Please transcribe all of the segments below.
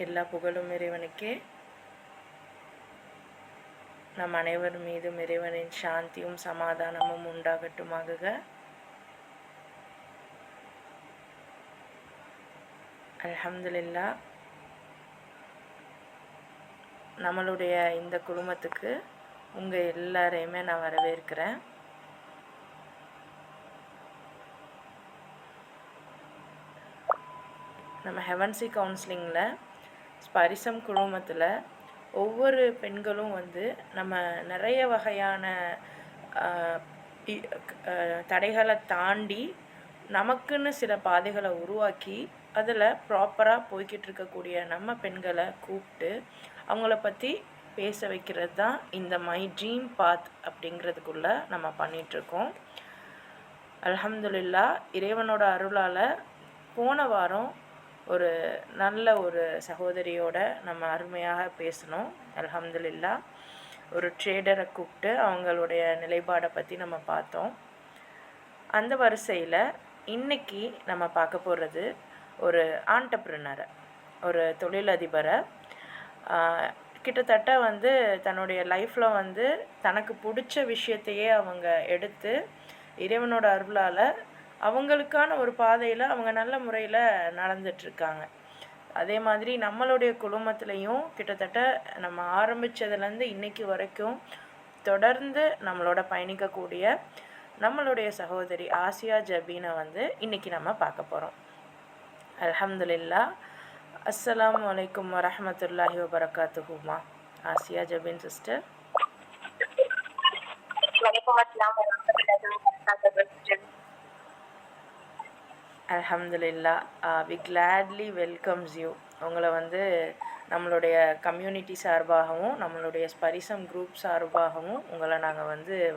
எல்லா புகழும் இறைவனுக்கே. நம் அனைவர் மீதும் இறைவனின் சாந்தியும் சமாதானமும் உண்டாகட்டுமாகுக. அல்ஹம்துலில்லாஹ். நம்மளுடைய இந்த குடும்பத்துக்கு உங்கள் எல்லாரையுமே நான் வரவேற்கிறேன். நம்ம ஹெவன்சி கவுன்சிலிங்கில் ஸ்பரிசம் குழுமத்தில் ஒவ்வொரு பெண்களும் நம்ம நிறைய வகையான தடைகளை தாண்டி நமக்குன்னு சில பாதைகளை உருவாக்கி அதில் ப்ராப்பராக போய்கிட்டு இருக்கக்கூடிய நம்ம பெண்களை கூப்பிட்டு அவங்கள பற்றி பேச வைக்கிறது தான் இந்த மை ட்ரீம் பாத் அப்படிங்கிறதுக்குள்ளே நம்ம பண்ணிகிட்ருக்கோம். அல்ஹம்துலில்லாஹ், இறைவனோட அருளால் போன வாரம் நல்ல ஒரு சகோதரியோட நம்ம அருமையாக பேசணும். அல்ஹம்துலில்லாஹ், ஒரு ட்ரேடரை கூப்பிட்டு அவங்களுடைய நிலைப்பாடை பற்றி நம்ம பார்த்தோம். அந்த வரிசையில் இன்றைக்கி நம்ம பார்க்க போகிறது ஒரு ஆண்டர்ப்ரனரை, ஒரு தொழிலதிபரை. கிட்டத்தட்ட தன்னுடைய லைஃப்பில் தனக்கு பிடிச்ச விஷயத்தையே அவங்க எடுத்து இறைவனோட அருளால் அவங்களுக்கான ஒரு பாதையில் அவங்க நல்ல முறையில் நடந்துட்டுருக்காங்க. அதே மாதிரி நம்மளுடைய குடும்பத்துலேயும் கிட்டத்தட்ட நம்ம ஆரம்பித்ததுலேருந்து இன்றைக்கி வரைக்கும் தொடர்ந்து நம்மளோட பயணிக்கக்கூடிய நம்மளுடைய சகோதரி ஆசியா ஜபீனை இன்றைக்கி நம்ம பார்க்க போகிறோம். அல்ஹம்துலில்லாஹ். அஸ்ஸலாமு அலைக்கும் வரஹ்மத்துல்லாஹி வபரகாத்துஹுமா. ஆசியா ஜபீன் சிஸ்டர். அல்ஹம்துலில்லாஹ், வி கிளாட்லி வெல்கம்ஸ் யூ. உங்களை நம்மளுடைய கம்யூனிட்டி சார்பாகவும் நம்மளுடைய ஸ்பரிசம் குரூப் சார்பாகவும் உங்களை நாங்கள்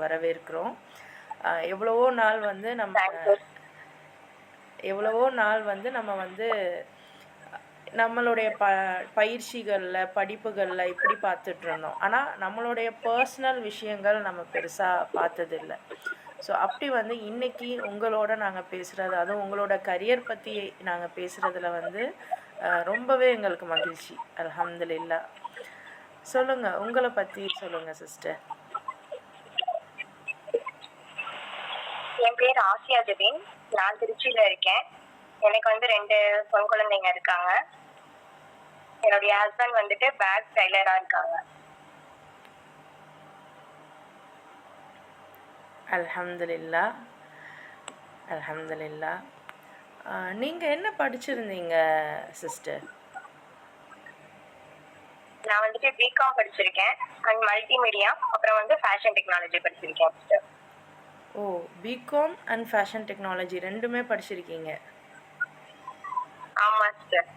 வரவேற்கிறோம். எவ்வளவோ நாள் நம்ம நம்மளுடைய பயிற்சிகளில் படிப்புகளில் இப்படி பார்த்துட்ருந்தோம். ஆனால் நம்மளுடைய பர்சனல் விஷயங்கள் நம்ம பெருசாக பார்த்ததில்லை. ஸோ அப்படி இன்றைக்கி உங்களோட நாங்கள் பேசுகிறது, அதுவும் உங்களோட கரியர் பற்றி நாங்கள் பேசுகிறதுல ரொம்பவே எங்களுக்கு மகிழ்ச்சி. அல்ஹம்துலில்லாஹ். சொல்லுங்கள், உங்களை பற்றி சொல்லுங்கள் சிஸ்டர். என் பேர் ஆசியா ஜபீன். நான் திருச்சியில் இருக்கேன். எனக்கு 2 பொன் குழந்தைங்க இருக்காங்க. என்னுடைய ஹஸ்பண்ட் பேக் டைலராக இருக்காங்க. அல்ஹம்துலில்லாஹ், அல்ஹம்துலில்லாஹ். நீங்கள் என்ன படிச்சிருந்தீங்க சிஸ்டர்? நான் பிகாம் படிச்சிருக்கேன் அண்ட் மல்டிமீடியா, அப்புறம் ஃபேஷன் டெக்னாலஜி படிச்சிருக்கேன் sister. Oh, B Com and fashion technology ரெண்டுமே படிச்சிருக்கீங்க? ஆமா சிஸ்டர்.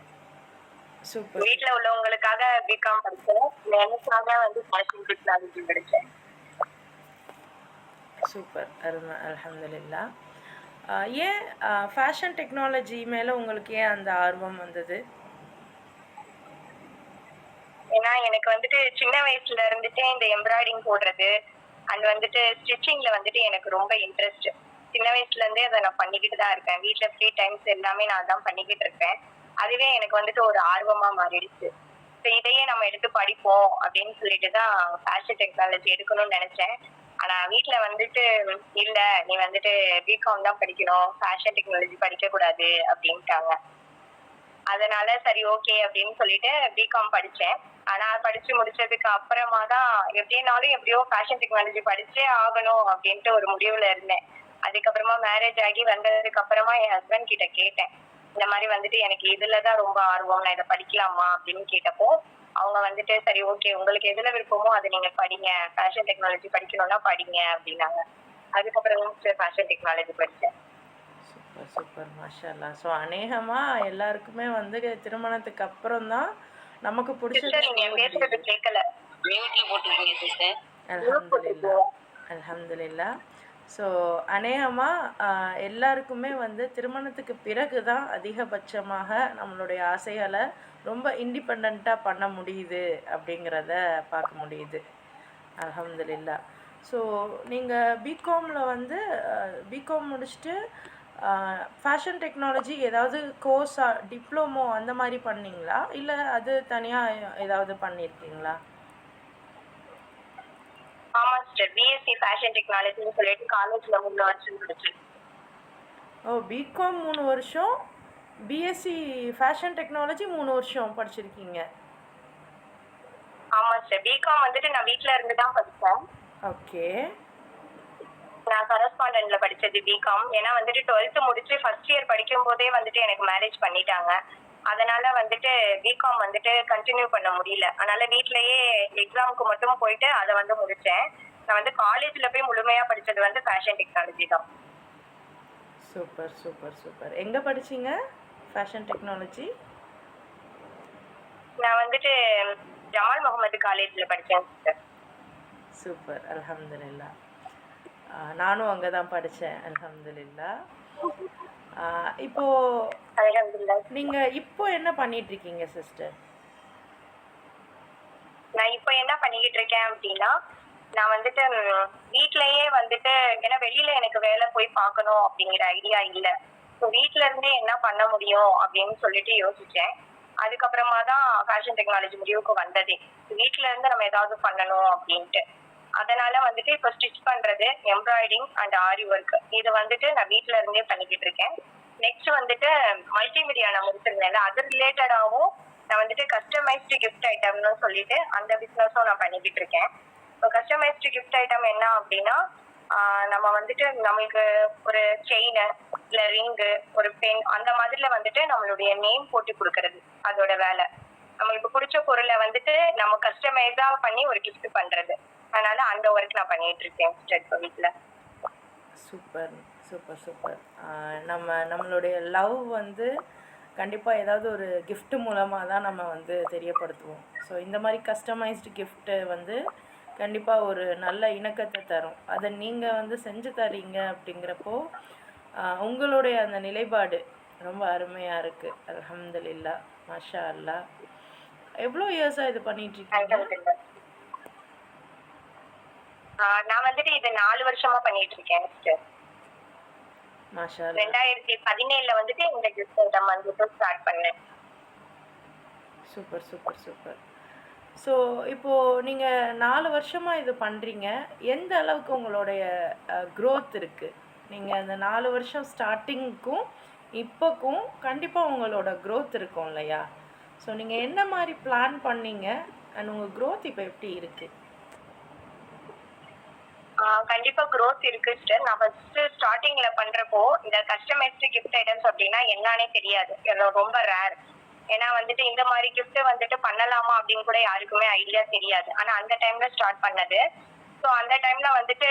சூப்பர். வீட்டில் உள்ளவங்களுக்காக பிகாம் படிச்சேன், எனக்காக ஃபேஷன் டெக்னாலஜி படித்தேன். சூப்பர், அருமை. அல்ஹம்துலில்லாஹ். ஏன் ஃபேஷன் டெக்னாலஜி மேலே உங்களுக்கு ஏன் அந்த ஆர்வம் வந்தது? ஏன்னா எனக்கு சின்ன வயசுல இருந்துட்டே இந்த எம்ப்ராய்டிங் போடுறது அண்ட் ஸ்டிச்சிங்ல எனக்கு ரொம்ப இன்ட்ரெஸ்ட். சின்ன வயசுல இருந்தே அதை நான் பண்ணிக்கிட்டு தான் இருக்கேன். வீட்டில் ஃப்ரீ டைம்ஸ் எல்லாமே நான் தான் பண்ணிக்கிட்டு இருப்பேன். அதுவே எனக்கு ஒரு ஆர்வமா மாறிடுச்சு. ஸோ இதையே நம்ம எடுத்து படிப்போம் அப்படின்னு சொல்லிட்டு தான் ஃபேஷன் டெக்னாலஜி எடுக்கணும்னு நினைச்சேன். ஆனா வீட்டுல இல்ல, நீ பிகாம் தான் படிக்கணும், ஃபேஷன் டெக்னாலஜி படிக்க கூடாது அப்படின்ட்டாங்க. அதனால சரி ஓகே அப்படின்னு சொல்லிட்டு பிகாம் படிச்சேன். ஆனா படிச்சு முடிச்சதுக்கு அப்புறமா தான் எப்படியோ ஃபேஷன் டெக்னாலஜி படிச்சே ஆகணும் அப்படின்ட்டு ஒரு முடிவுல இருந்தேன். அதுக்கப்புறமா மேரேஜ் ஆகி வந்ததுக்கு அப்புறமா என் ஹஸ்பண்ட் கிட்ட கேட்டேன், இந்த மாதிரி எனக்கு இதுலதான் ரொம்ப ஆர்வம், நான் இதை படிக்கலாமா அப்படின்னு கேட்டப்போ அவங்க சரி ஓகே, உங்களுக்கு எதுல விருப்பமோ அதை நீங்க படிங்க, ஃபேஷன் டெக்னாலஜி படிக்கணும்னா படிங்க அப்படின்னாங்க. அதுக்கப்புறம் ஃபேஷன் டெக்னாலஜி படிச்சேன். சூப்பர் சூப்பர், மாஷா அல்லாஹ். ஸோ அநேகமாக எல்லாருக்குமே திருமணத்துக்கு அப்புறம் தான் நமக்கு பிடிச்சது. கேட்கல, அல்ஹம்துலில்லாஹ், அல்ஹம்துலில்லாஹ். ஸோ அநேகமாக எல்லாருக்குமே திருமணத்துக்கு பிறகு தான் அதிகபட்சமாக நம்மளுடைய ஆசைகளை ரொம்ப இண்டிபெண்ட்டாக பண்ண முடியுது அப்படிங்கிறத பார்க்க முடியுது. அல்ஹம்துலில்லாஹ். ஸோ நீங்கள் பிகாமில் பிகாம் முடிச்சுட்டு ஃபேஷன் டெக்னாலஜி ஏதாவது கோர்ஸா, டிப்ளமோ அந்த மாரி பண்ணீங்களா? இல்ல அது தனியா ஏதாவது பண்ணியிருக்கீங்களா? ஆமா சிஸ்டர், பிஎஸ்சி ஃபேஷன் டெக்னாலஜின்னு சொல்லிட்டு காலேஜ்ல 3 வருஷம் படிச்சேன். ஓ! பிகாம் 3 வருஷம், பிஎஸ்சி ஃபேஷன் டெக்னாலஜி 3 வருஷம் படிச்சிருக்கீங்க. ஆமா சிஸ்டர், பிகாம் வந்துட்டு நான் வீட்ல இருந்து தான் படிச்சேன். ஓகே. நான் கரஸ்பாண்டன்ட்ல படிச்சது பிகாம். ஏன்னா வந்துட்டு 12th முடிச்சு ஃபர்ஸ்ட் இயர் படிக்கும் போதே வந்துட்டு எனக்கு மேரேஜ் பண்ணிட்டாங்க. அதனால வந்துட்டு பிகாம் வந்துட்டு கண்டினியூ பண்ண முடியல. அதனால வீட்லயே எக்ஸாமுக்கு மட்டும் போயிட்டு அதை வந்து முடிச்சேன். நான் வந்து காலேஜ்ல போய் முழுமையா படிச்சது வந்து ஃபேஷன் டெக்னாலஜி தான். Super, super, super. எங்க படிச்சீங்க ஃபேஷன் டெக்னாலஜி? நான் வந்துட்டு ஜமால் முகமது காலேஜ்ல படிச்சேன் சிஸ்டர். சூப்பர், அல்ஹம்துலில்லாஹ். நானும் அங்கே தான் படித்தேன், அல்ஹம்துலில்லாஹ். இப்போ அல்ஹம்துலில்லாஹ். நீங்க இப்போ என்ன பண்ணிட்டு இருக்கீங்க சிஸ்டர்? நான் இப்போ என்ன பண்ணிக்கிட்டு இருக்கேன் அப்படின்னா, நான் வந்துட்டு வீட்லயே வந்துட்டு, ஏன்னா வெளியில எனக்கு வேலை போய் பார்க்கணும் அப்படிங்கிற ஐடியா இல்ல. ஸோ வீட்ல இருந்தே என்ன பண்ண முடியும் அப்படின்னு சொல்லிட்டு யோசிச்சேன். அதுக்கப்புறமா தான் ஃபேஷன் டெக்னாலஜி முடிவுக்கு வந்ததே. வீட்ல இருந்து நம்ம ஏதாவது பண்ணணும் அப்படின்ட்டு. அதனால வந்துட்டு இப்போ ஸ்டிச் பண்றது, எம்ப்ராய்டிங் அண்ட் ஆரி ஒர்க் இது வந்துட்டு நான் வீட்ல இருந்தே பண்ணிக்கிட்டு இருக்கேன். நெக்ஸ்ட் வந்துட்டு மல்டிமீடியா நான் முடிச்சிருந்தேன்ல, அது ரிலேட்டடாகவும் நான் வந்துட்டு கஸ்டமைஸ்டு கிஃப்ட் ஐட்டம்னு சொல்லிட்டு அந்த பிசினஸும் நான் பண்ணிக்கிட்டு இருக்கேன். இப்போ கஸ்டமைஸ்டு கிஃப்ட் ஐட்டம் என்ன அப்படின்னா, நம்ம வந்துட்டு நம்மளுக்கு ஒரு செயின் இல்ல ரிங்கு, ஒரு பென் அந்த மாதிரில வந்துட்டு நம்மளுடைய நேம் போட்டு கொடுக்கறது அதோட வேலை. நம்மளுக்கு பிடிச்ச பொருளை வந்துட்டு நம்ம கஸ்டமைஸா பண்ணி ஒரு கிஃப்ட் பண்றது. அதனால அந்த ஒர்க் நான் பண்ணிட்டு இருக்கேன் இப்போ வீட்ல. Super, super, super. நம்மளுடைய லவ் வந்து கண்டிப்பாக ஏதாவது ஒரு gift மூலமாக தான் நம்ம வந்து தெரியப்படுத்துவோம். ஸோ இந்த மாதிரி கஸ்டமைஸ்டு gift வந்து கண்டிப்பாக ஒரு நல்ல இணக்கத்தை தரும். அதை நீங்கள் வந்து செஞ்சு தரீங்க அப்படிங்கிறப்போ உங்களுடைய அந்த நிலைப்பாடு ரொம்ப அருமையாக இருக்குது. அல்ஹம்துலில்லாஹ், மாஷா அல்லாஹ். எவ்வளோ இயர்ஸாக இது பண்ணிட்டு இருக்கீங்க? நான் வந்துட்டு இது 4 வருஷமா பண்ணிட்டு இருக்கேன் சிஸ்டர். மாஷா அல்லாஹ். 2017ல வந்துட்டு இந்த கிஃப்ட் ஐட்டம் வந்துட்டு ஸ்டார்ட் பண்ணேன். Super, super, super. ஸோ இப்போது நீங்கள் 4 வருஷமாக இது பண்ணுறீங்க. எந்த அளவுக்கு உங்களுடைய growth இருக்குது? நீங்கள் அந்த 4 வருஷம் ஸ்டார்டிங்க்கும் இப்போக்கும் கண்டிப்பாக உங்களோட growth இருக்கும் இல்லையா? ஸோ நீங்கள் என்ன மாதிரி பிளான் பண்ணீங்க அண்ட் உங்கள் growth இப்போ எப்படி இருக்குது? கண்டிப்பா growth இருக்கு சிஸ்டர். நான் ஃபர்ஸ்ட் ஸ்டார்டிங்ல பண்றப்போ இந்த கஸ்டமைஸ்டு கிஃப்ட் ஐட்டம்ஸ் அப்படின்னா என்னன்னே தெரியாது. ரொம்ப ரேர். ஏன்னா வந்துட்டு இந்த மாதிரி கிஃப்ட் வந்துட்டு பண்ணலாமா அப்படின்னு கூட யாருக்குமே ஐடியா தெரியாது. ஆனா அந்த டைம்ல ஸ்டார்ட் பண்ணது. ஸோ அந்த டைம்ல வந்துட்டு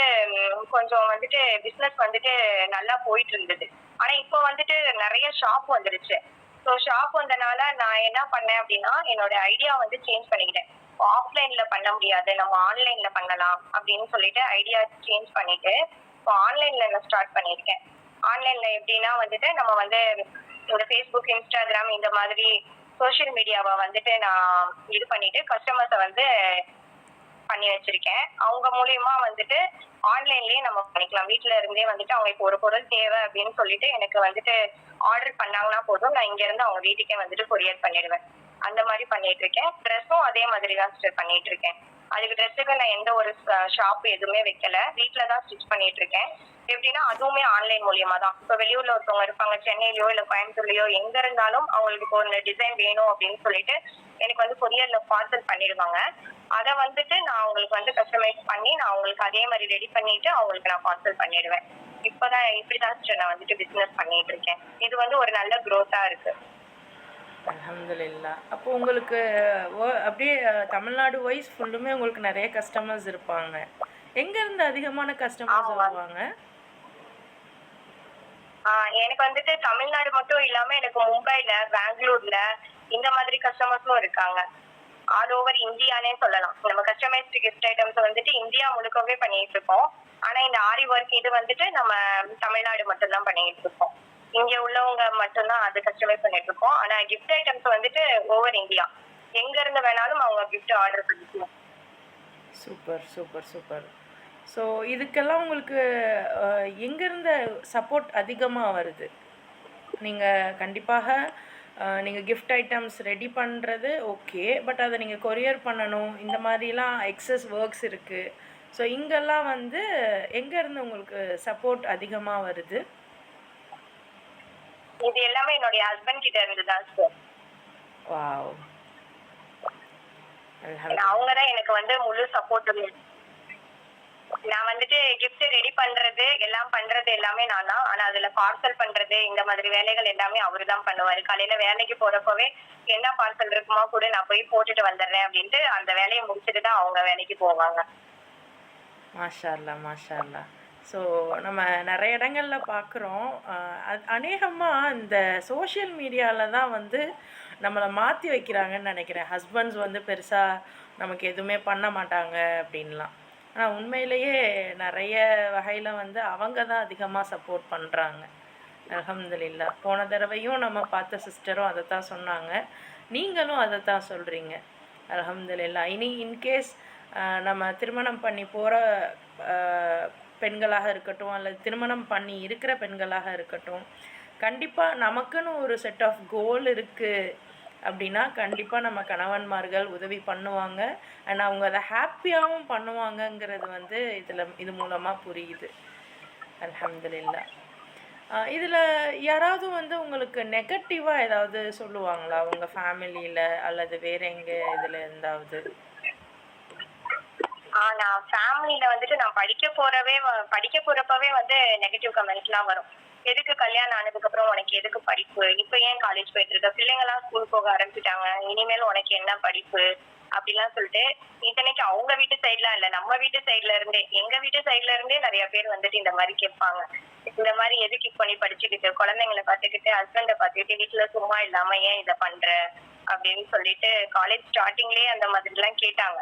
கொஞ்சம் வந்துட்டு பிசினஸ் வந்துட்டு நல்லா போயிட்டு இருந்தது. ஆனா இப்போ வந்துட்டு நிறைய ஷாப் வந்துருச்சு. ஸோ ஷாப் வந்தனால நான் என்ன பண்ணேன் அப்படின்னா, என்னோட ஐடியா வந்து சேஞ்ச் பண்ணிக்கிட்டேன். ஆஃப்லைன்ல பண்ண முடியாது, நம்ம ஆன்லைன்ல பண்ணலாம் அப்படின்னு சொல்லிட்டு ஐடியா சேஞ்ச் பண்ணிட்டு இப்போ ஆன்லைன்ல நான் ஸ்டார்ட் பண்ணியிருக்கேன். ஆன்லைன்ல எப்படின்னா வந்துட்டு நம்ம வந்து இந்த ஃபேஸ்புக், இன்ஸ்டாகிராம் இந்த மாதிரி சோஷியல் மீடியாவை வந்துட்டு நான் இது பண்ணிட்டு கஸ்டமர்ஸை வந்து பண்ணி வச்சிருக்கேன். அவங்க மூலியமா வந்துட்டு ஆன்லைன்லயே நம்ம பண்ணிக்கலாம். வீட்ல இருந்தே வந்துட்டு அவங்க இப்போ ஒரு பொருள் தேவை அப்படின்னு சொல்லிட்டு எனக்கு வந்துட்டு ஆர்டர் பண்ணாங்கன்னா போதும், நான் இங்க இருந்து அவங்க வீட்டுக்கே வந்துட்டு கொரியர் பண்ணிடுவேன். அந்த மாதிரி பண்ணிட்டு இருக்கேன். ட்ரெஸ்ஸும் அதே மாதிரி தான் ஸ்டிச் பண்ணிட்டு இருக்கேன். அதுக்கு ட்ரெஸ்ஸுக்கு நான் எந்த ஒரு ஷாப் எதுவுமே வைக்கல, வீட்ல தான் ஸ்டிச் பண்ணிட்டு இருக்கேன். எப்படின்னா அதுவுமே ஆன்லைன் மூலியமா தான். இப்போ வெளியூர்ல ஒருத்தவங்க இருப்பாங்க, சென்னையிலயோ இல்ல கோயம்புத்தூர்லயோ எங்க இருந்தாலும் அவங்களுக்கு இப்போ ஒரு டிசைன் வேணும் அப்படின்னு சொல்லிட்டு எனக்கு வந்து கொரியர்ல பார்சல் பண்ணிடுவாங்க. அதை வந்துட்டு நான் அவங்களுக்கு வந்து கஸ்டமைஸ் பண்ணி நான் அவங்களுக்கு அதே மாதிரி ரெடி பண்ணிட்டு அவங்களுக்கு நான் பார்சல் பண்ணிடுவேன். இப்பதான் இப்படிதான் நான் வந்துட்டு பிசினஸ் பண்ணிட்டு இருக்கேன். இது வந்து ஒரு நல்ல growth-ஆ இருக்கு. அல்ஹம்துலில்லாஹ். அப்போ உங்களுக்கு அப்படியே தமிழ்நாடு வைஸ் ஃபுல்லுமே உங்களுக்கு நிறைய கஸ்டமர்ஸ் இருப்பாங்க. எங்கேருந்து அதிகமான கஸ்டமர்ஸ் ஆமா. வருவாங்க? எனக்கு வந்துட்டு தமிழ்நாடு மட்டும் இல்லாம எனக்கு மும்பைல, பெங்களூர்ல இந்த மாதிரி கஸ்டமர்ஸும் இருக்காங்க. ஆல் ஓவர் இந்தியானே சொல்லலாம். நம்ம கஸ்டமைஸ்டு கிஃப்ட் ஐட்டம்ஸ் வந்துட்டு இந்தியா முழுக்கவே பண்ணிட்டு இருக்கோம். ஆனா இந்த ஆரி ஒர்க் இது வந்துட்டு நம்ம தமிழ்நாடு மட்டும்தான் பண்ணிட்டு இருக்கோம். இங்க உள்ளவங்க மட்டும்தான் அது கஸ்டமைஸ் பண்ணிட்டு இருக்கோம். ஆனா கிஃப்ட் ஐட்டம்ஸ் வந்துட்டு ஓவர் இந்தியா எங்க இருந்து வேணாலும் அவங்க கிஃப்ட் ஆர்டர் பண்ணிக்கலாம். Super, super, super. ஸோ இதுக்கெல்லாம் உங்களுக்கு எங்கேருந்து சப்போர்ட் அதிகமாக வருது? நீங்கள் கண்டிப்பாக நீங்கள் கிஃப்ட் ஐட்டம்ஸ் ரெடி பண்ணுறது ஓகே. பட் அதை நீங்கள் கொரியர் பண்ணணும். இந்த மாதிரிலாம் எக்ஸஸ் ஒர்க்ஸ் இருக்குது. ஸோ இங்கெல்லாம் வந்து எங்கேருந்து உங்களுக்கு சப்போர்ட் அதிகமாக வருது? இது எல்லாமே என்னுடைய ஹஸ்பண்ட் கிட்ட இருந்து தான் சார். வாவ்! அவங்க தான் எனக்கு வந்து முழு சப்போர்ட். நான் வந்துட்டு கிஃப்ட் ரெடி பண்றது எல்லாம் பண்றது எல்லாமே நான் தான். ஆனா அதுல பார்சல் பண்றது இந்த மாதிரி வேலைகள் எல்லாமே அவரு தான் பண்ணுவாரு. காலையில வேலைக்கு போறப்பவே என்ன பார்சல் இருக்குமோ கூட நான் போய் போட்டுட்டு வந்துடுறேன் அப்படின்ட்டு அந்த வேலையை முடிச்சுட்டு தான் அவங்க வேலைக்கு போவாங்க. மாஷா அல்லாஹ், மாஷா அல்லாஹ். ஸோ நம்ம நிறைய இடங்கள்ல பார்க்குறோம். அநேகமாக இந்த சோஷியல் மீடியாவில் தான் வந்து நம்மளை மாற்றி வைக்கிறாங்கன்னு நினைக்கிறேன். ஹஸ்பண்ட்ஸ் வந்து பெருசாக நமக்கு எதுவுமே பண்ண மாட்டாங்க அப்படின்லாம். ஆனால் உண்மையிலேயே நிறைய வகையில் வந்து அவங்க தான் அதிகமாக சப்போர்ட் பண்ணுறாங்க. அல்ஹம்துலில்லாஹ். போன தடவையும் நம்ம பார்த்த சிஸ்டரும் அதை தான் சொன்னாங்க. நீங்களும் அதை தான் சொல்கிறீங்க. அல்ஹம்துலில்லாஹ். இனி இன்கேஸ் நம்ம திருமணம் பண்ணி போகிற பெண்களாக இருக்கட்டும், அல்லது திருமணம் பண்ணி இருக்கிற பெண்களாக இருக்கட்டும், கண்டிப்பாக நமக்குன்னு ஒரு செட் ஆஃப் கோல் இருக்குது அப்படின்னா கண்டிப்பாக நம்ம கணவன்மார்கள் உதவி பண்ணுவாங்க. அண்ட் அவங்க அதை ஹாப்பியாகவும் பண்ணுவாங்கங்கிறது வந்து இது மூலமாக புரியுது. அல்ஹம்துலில்லாஹ். இதில் யாராவது வந்து உங்களுக்கு நெகட்டிவாக ஏதாவது சொல்லுவாங்களா உங்கள் ஃபேமிலியில் அல்லது வேற எங்கே இதில் இருந்தாவது? நான் ஃபேமிலில வந்துட்டு நான் படிக்க போறப்பவே வந்து நெகட்டிவ் கமெண்ட்ஸ்லாம் வரும். எதுக்கு கல்யாணம் ஆனதுக்கு அப்புறம் உனக்கு எதுக்கு படிப்பு? இப்ப ஏன் காலேஜ் போயிட்டு இருக்க? பிள்ளைங்கலாம் ஸ்கூல் போக ஆரம்பிச்சுட்டாங்க. இனிமேல் உனக்கு என்ன படிப்பு? அப்படிலாம் சொல்லிட்டு இத்தனைக்கு அவங்க வீட்டு சைட்லாம் இல்ல, நம்ம வீட்டு சைட்ல இருந்தே எங்க வீட்டு சைட்ல இருந்தே நிறைய பேர் வந்துட்டு இந்த மாதிரி கேட்பாங்க. இந்த மாதிரி எதுக்கு இப்ப நீ படிச்சுக்கிட்டு குழந்தைங்களை பாத்துக்கிட்டு ஹஸ்பண்ட பாத்துக்கிட்டு வீட்டுல சும்மா இல்லாம ஏன் இதை பண்ற அப்படின்னு சொல்லிட்டு காலேஜ் ஸ்டார்டிங்லயே அந்த மாதிரி எல்லாம் கேட்டாங்க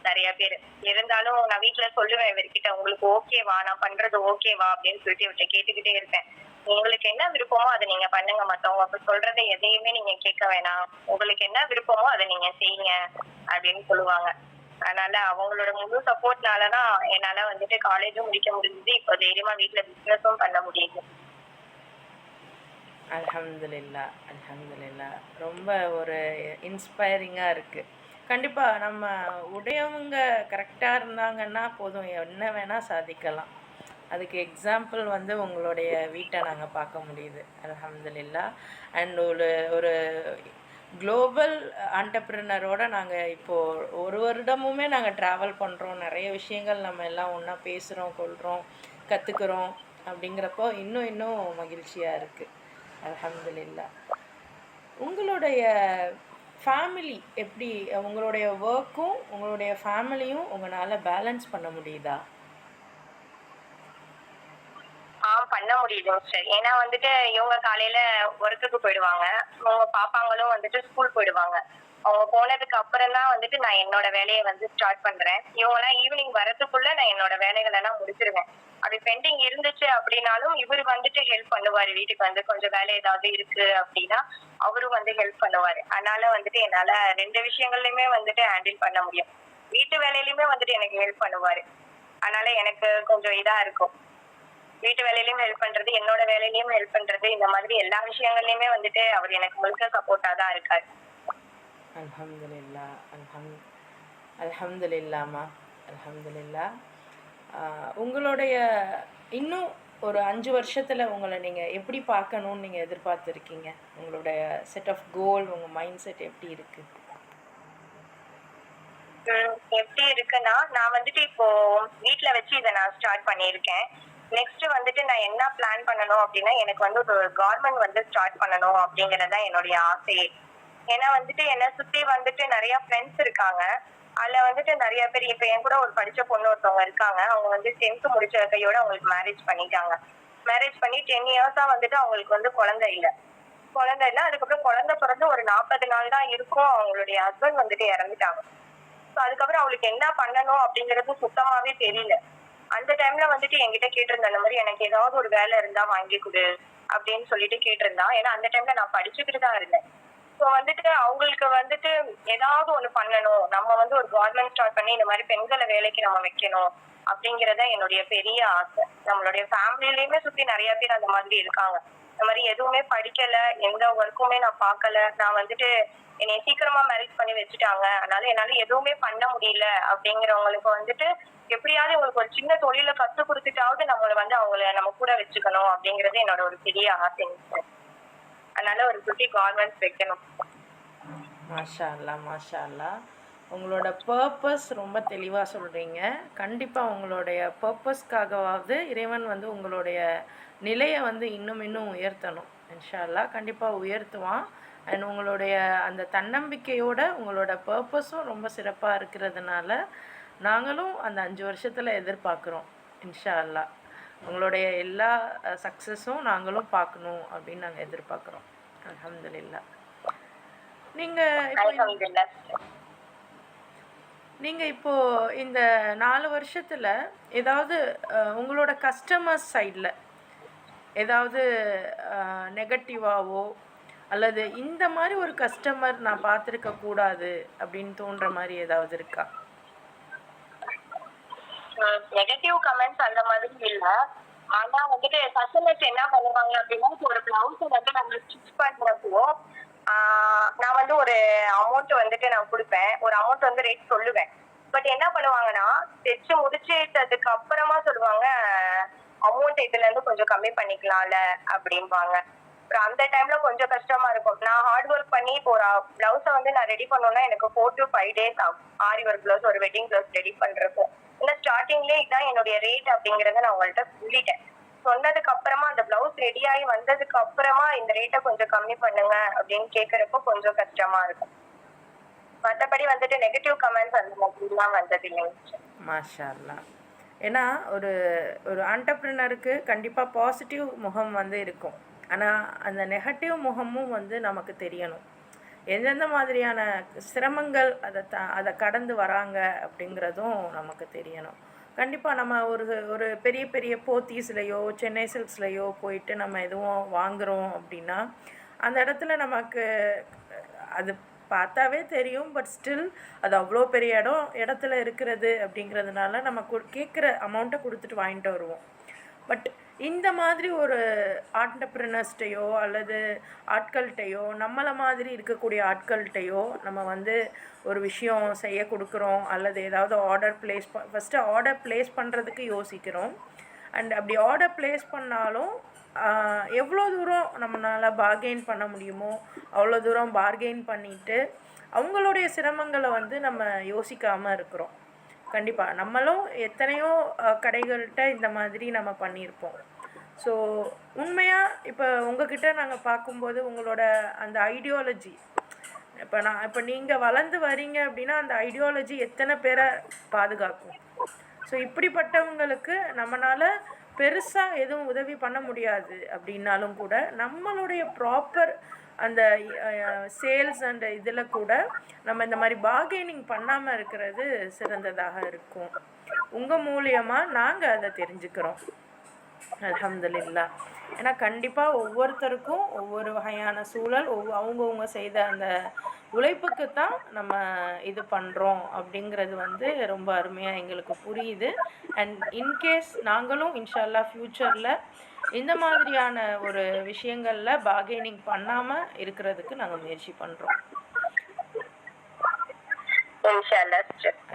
நிறைய பேர். இருந்தாலும் நான் வீட்டுல சொல்லுவேன் இவர்கிட்ட, உங்களுக்கு ஓகேவா, நான் பண்றது ஓகேவா அப்படின்னு சொல்லிட்டு இவர்கிட்ட கேட்டுக்கிட்டே இருப்பேன். உங்களுக்கு என்ன விருப்பமோ அதை நீங்க பண்ணுங்க, மத்தவங்க அப்ப சொல்றதை எதையுமே நீங்க கேட்க வேணாம், உங்களுக்கு என்ன விருப்பமோ அதை நீங்க செய்யுங்க அப்படின்னு சொல்லுவாங்க. அதனால அவங்களோட முழு சப்போர்ட்னாலதான் என்னால வந்துட்டு காலேஜும் முடிக்க முடிஞ்சது. இப்போ தைரியமா வீட்டுல பிசினஸும் பண்ண முடியுது. அல்ஹம்துலில்லாஹ், அல்ஹம்துலில்லாஹ். ரொம்ப ஒரு இன்ஸ்பைரிங்காக இருக்குது. கண்டிப்பாக நம்ம உடையவங்க கரெக்டாக இருந்தாங்கன்னா போதும், என்ன வேணால் சாதிக்கலாம். அதுக்கு எக்ஸாம்பிள் வந்து உங்களுடைய வீட்டை நாங்கள் பார்க்க முடியுது. அல்ஹம்துலில்லாஹ். அண்ட் ஒரு குளோபல் ஆண்டர்ப்ரினரோட நாங்கள் இப்போது ஒரு வருடமுமே நாங்கள் ட்ராவல் பண்ணுறோம். நிறைய விஷயங்கள் நம்ம எல்லாம் ஒன்றா பேசுகிறோம், கொள்கிறோம், கற்றுக்குறோம். அப்படிங்கிறப்போ இன்னும் மகிழ்ச்சியாக இருக்குது. அல்ஹம்துலில்லாஹ். உங்களுடைய ஃபேமிலி எப்படி, உங்களுடைய ஒர்க்கும் உங்களுடைய ஃபேமிலியும் உங்களால் பேலன்ஸ் பண்ண முடியுதா? பண்ண முடியுது சார். ஏன்னா வந்துட்டு இவங்க காலையில ஒர்க்குக்கு போயிடுவாங்க, அவங்க பாப்பாங்களும் வந்துட்டு ஸ்கூல் போயிடுவாங்க. அவங்க போனதுக்கு அப்புறம் தான் வந்துட்டு நான் என்னோட வேலையை வந்து ஸ்டார்ட் பண்றேன். இவங்க எல்லாம் ஈவினிங் வரதுக்குள்ள நான் என்னோட வேலைகள் எல்லாம் முடிச்சிருவேன். அப்படி பெண்டிங் இருந்துச்சு அப்படின்னாலும் இவரு வந்துட்டு ஹெல்ப் பண்ணுவாரு. வீட்டுக்கு வந்து கொஞ்சம் வேலை ஏதாவது இருக்கு அப்படின்னா அவரும் வந்து ஹெல்ப் பண்ணுவாரு. அதனால வந்துட்டு என்னால 2 விஷயங்கள்லயுமே வந்துட்டு ஹேண்டில் பண்ண முடியும். வீட்டு வேலையிலுமே வந்துட்டு எனக்கு ஹெல்ப் பண்ணுவாரு. அதனால எனக்கு கொஞ்சம் இதா இருக்கும். வீட்டு வேலையிலயும் ஹெல்ப் பண்றது, என்னோட வேலையிலயும் ஹெல்ப் பண்றது, இந்த மாதிரி எல்லா விஷயங்கள்லயுமே வந்துட்டு அவர் எனக்கு முழுக்க சப்போர்ட்டா தான் இருக்காரு. அல்ஹம்துலில்லாஹ், அல்ஹம்துலில்லாஹ்மா, அல்ஹம்துலில்லாஹ். உங்களுடைய இன்னும் ஒரு 5 வருஷத்தில் உங்களை நீங்கள் எப்படி பார்க்கணுன்னு நீங்கள் எதிர்பார்த்துருக்கீங்க? உங்களுடைய செட் ஆஃப் கோல், உங்கள் மைண்ட் செட் எப்படி இருக்குது? எப்படி இருக்குன்னா, நான் வந்துட்டு இப்போ வீட்டுல வச்சு இதை நான் ஸ்டார்ட் பண்ணியிருக்கேன். நெக்ஸ்ட் வந்துட்டு நான் என்ன பிளான் பண்ணணும் அப்படின்னா, எனக்கு வந்து ஒரு கார்மெண்ட் வந்து ஸ்டார்ட் பண்ணணும் அப்படிங்கறதுதான் என்னுடைய ஆசையே. ஏன்னா வந்துட்டு என்னை சுத்தி வந்துட்டு நிறைய ஃப்ரெண்ட்ஸ் இருக்காங்க. அதுல வந்துட்டு நிறைய பேர் இப்ப என் கூட ஒரு படிச்ச பொண்ணு ஒருத்தவங்க இருக்காங்க. அவங்க வந்து 10th முடிச்ச கையோட அவங்களுக்கு மேரேஜ் பண்ணிட்டாங்க. மேரேஜ் பண்ணி 10 இயர்ஸா வந்துட்டு அவங்களுக்கு வந்து குழந்தை இல்ல. அதுக்கப்புறம் குழந்தை பிறந்து ஒரு 40 நாள் தான் இருக்கும், அவங்களுடைய ஹஸ்பண்ட் வந்துட்டு இறந்துட்டாங்க. அதுக்கப்புறம் அவளுக்கு என்ன பண்ணணும் அப்படிங்கறது சுத்தமாவே தெரியல. அந்த டைம்ல வந்துட்டு என்கிட்ட கேட்டிருந்தா, அந்த மாதிரி எனக்கு ஏதாவது ஒரு வேலை இருந்தா வாங்கி கொடு அப்படின்னு சொல்லிட்டு கேட்டிருந்தா. ஏன்னா அந்த டைம்ல நான் படிச்சுக்கிட்டு தான் இருந்தேன். ஸோ வந்துட்டு அவங்களுக்கு வந்துட்டு ஏதாவது ஒண்ணு பண்ணணும், நம்ம வந்து ஒரு கார்மெண்ட் ஸ்டார்ட் பண்ணி இந்த மாதிரி பெண்களை வேலைக்கு நம்ம வைக்கணும் அப்படிங்கறத என்னுடைய பெரிய ஆசை. நம்மளுடைய ஃபேமிலிலயுமே சுத்தி நிறைய பேர் அந்த மாதிரி இருக்காங்க. இந்த மாதிரி எதுவுமே படிக்கல, எந்த ஒர்க்குமே நான் பார்க்கல, நான் வந்துட்டு என்னைய சீக்கிரமா மேரேஜ் பண்ணி வச்சுட்டாங்க, அதனால என்னால எதுவுமே பண்ண முடியல அப்படிங்கிறவங்களுக்கு வந்துட்டு எப்படியாவது உங்களுக்கு ஒரு சின்ன தொழில கத்து கொடுத்துட்டாவது நம்மள வந்து அவங்கள நம்ம கூட வச்சுக்கணும் அப்படிங்கறது என்னோட ஒரு பெரிய ஆசை. அதனால ஒரு குட்டி கார்மெண்ட்ஸ் வைக்கணும். மாஷா அல்லா, மாஷா அல்லா. உங்களோட பர்பஸ் ரொம்ப தெளிவாக சொல்கிறீங்க. கண்டிப்பாக உங்களுடைய பர்பஸ்க்காகவாவது இறைவன் வந்து உங்களுடைய நிலையை வந்து இன்னும் இன்னும் உயர்த்தணும். இன்ஷா அல்லா கண்டிப்பாக உயர்த்துவான். அண்ட் உங்களுடைய அந்த தன்னம்பிக்கையோட உங்களோட பர்பஸும் ரொம்ப சிறப்பாக இருக்கிறதுனால நாங்களும் அந்த 5 வருஷத்தில் எதிர்பார்க்குறோம். இன்ஷா அல்லா உங்களுடைய எல்லா சக்ஸஸும் நாங்களும் பார்க்கணும் அப்படின்னு நாங்கள் எதிர்பார்க்குறோம். அல்ஹம்துலில்லாஹ். நீங்கள் இப்போது இந்த 4 வருஷத்தில் ஏதாவது உங்களோட கஸ்டமர்ஸ் சைடில் ஏதாவது நெகட்டிவாவோ அல்லது இந்த மாதிரி ஒரு கஸ்டமர் நான் பார்த்துருக்க கூடாது அப்படின்னு தோன்ற மாதிரி ஏதாவது இருக்கா? நெகட்டிவ் கமெண்ட்ஸ் அந்த மாதிரி இல்ல. ஆனா வந்துட்டு கஸ்டமர்ஸ் என்ன பண்ணுவாங்க அப்படின்னா, ஒரு பிளவுஸ் வந்து நம்ம ஸ்டிச் பண்றப்போ நான் வந்து ஒரு அமௌண்ட் வந்துட்டு நான் கொடுப்பேன், ஒரு அமௌண்ட் வந்து ரேட் சொல்லுவேன். பட் என்ன பண்ணுவாங்கன்னா, தைச்சு முடிச்சிட்டதுக்கு அப்புறமா சொல்லுவாங்க, அமௌண்ட் இதுல இருந்து கொஞ்சம் கம்மி பண்ணிக்கலாம்ல அப்படிம்பாங்க. அப்புறம் அந்த டைம்ல கொஞ்சம் கஷ்டமா இருக்கும். நான் ஹார்ட் ஒர்க் பண்ணி இப்போ ஒரு பிளவுஸை வந்து நான் ரெடி பண்ணோம்னா எனக்கு 4 to 5 days ஆகும். ஆரி ஒர்க் பிளவுஸ், ஒரு வெட்டிங் பிளவுஸ் ரெடி பண்றப்போ இந்த ஸ்டார்டிங்லேயே இதான் என்னுடைய ரேட் அப்படிங்கறத நான் உங்கள்கிட்ட சொல்லிட்டேன். சொன்னதுக்கு அப்புறமா அந்த பிளவுஸ் ரெடி ஆகி வந்ததுக்கு அப்புறமா இந்த ரேட்டை கொஞ்சம் கம்மி பண்ணுங்க அப்படின்னு கேட்கறப்போ கொஞ்சம் கஷ்டமா இருக்கும். மற்றபடி வந்துட்டு நெகட்டிவ் கமெண்ட்ஸ் அந்த மாதிரிலாம் வந்தது இல்லைங்க. மாஷா அல்லாஹ். ஏன்னா ஒரு ஒரு ஆண்டர்ப்ரினருக்கு கண்டிப்பாக பாசிட்டிவ் முகம் வந்து இருக்கும், ஆனால் அந்த நெகட்டிவ் முகமும் வந்து நமக்கு தெரியணும். எந்தெந்த மாதிரியான சிரமங்கள் அதை கடந்து வராங்க அப்படிங்கிறதும் நமக்கு தெரியணும். கண்டிப்பாக நம்ம ஒரு பெரிய பெரிய போத்தீஸ்லையோ சென்னை சில்க்ஸ்லையோ போயிட்டு நம்ம எதுவும் வாங்குகிறோம் அப்படின்னா அந்த இடத்துல நமக்கு அது பார்த்தாவே தெரியும். பட் ஸ்டில் அது அவ்வளோ பெரிய இடத்துல இருக்கிறது அப்படிங்கிறதுனால நம்ம கேட்குற அமௌண்ட்டை கொடுத்துட்டு வாங்கிட்டு வருவோம். பட் இந்த மாதிரி ஒரு ஆண்டர்ப்ரினர்ஸ்டையோ அல்லது ஆட்கள்கிட்டையோ நம்மளை மாதிரி இருக்கக்கூடிய ஆட்கள்கிட்டையோ நம்ம வந்து ஒரு விஷயம் செய்ய கொடுக்குறோம் அல்லது ஏதாவது ஃபஸ்ட்டு ஆர்டர் ப்ளேஸ் பண்ணுறதுக்கு யோசிக்கிறோம். அண்ட் அப்படி ஆர்டர் ப்ளேஸ் பண்ணாலும் எவ்வளோ தூரம் நம்மளால் பார்கெயின் பண்ண முடியுமோ அவ்வளோ தூரம் பார்கெயின் பண்ணிவிட்டு அவங்களுடைய சிரமங்களை வந்து நம்ம யோசிக்காமல் இருக்கிறோம். கண்டிப்பாக நம்மளும் எத்தனையோ கடைகள்கிட்ட இந்த மாதிரி நம்ம பண்ணியிருப்போம். ஸோ உண்மையாக இப்போ உங்ககிட்ட நாங்கள் பார்க்கும்போது உங்களோட அந்த ஐடியாலஜி, இப்போ நீங்கள் வளர்ந்து வரீங்க அப்படின்னா அந்த ஐடியாலஜி எத்தனை பேரை பாதுகாக்கும். ஸோ இப்படிப்பட்டவங்களுக்கு நம்மளால் பெருசாக எதுவும் உதவி பண்ண முடியாது அப்படின்னாலும் கூட நம்மளுடைய ப்ராப்பர் அந்த சேல்ஸ் அண்ட் இதில் கூட நம்ம இந்த மாதிரி பார்கெனிங் பண்ணாமல் இருக்கிறது சிறந்ததாக இருக்கும். உங்கள் மூலியமாக நாங்கள் அதை தெரிஞ்சுக்கிறோம். அல்ஹம்துலில்லாஹ். ஏன்னா கண்டிப்பாக ஒவ்வொருத்தருக்கும் ஒவ்வொரு வகையான சூழல், அவங்கவுங்க செய்த அந்த உழைப்புக்கு தான் நம்ம இது பண்ணுறோம் அப்படிங்கிறது வந்து ரொம்ப அருமையாக எங்களுக்கு புரியுது. அண்ட் இன்கேஸ் நாங்களும் இன்ஷா அல்லாஹ் ஃப்யூச்சரில் இந்த மாதிரியான ஒரு விஷயங்களில் பார்கெனிங் பண்ணாமல் இருக்கிறதுக்கு நாங்கள் முயற்சி பண்ணுறோம்.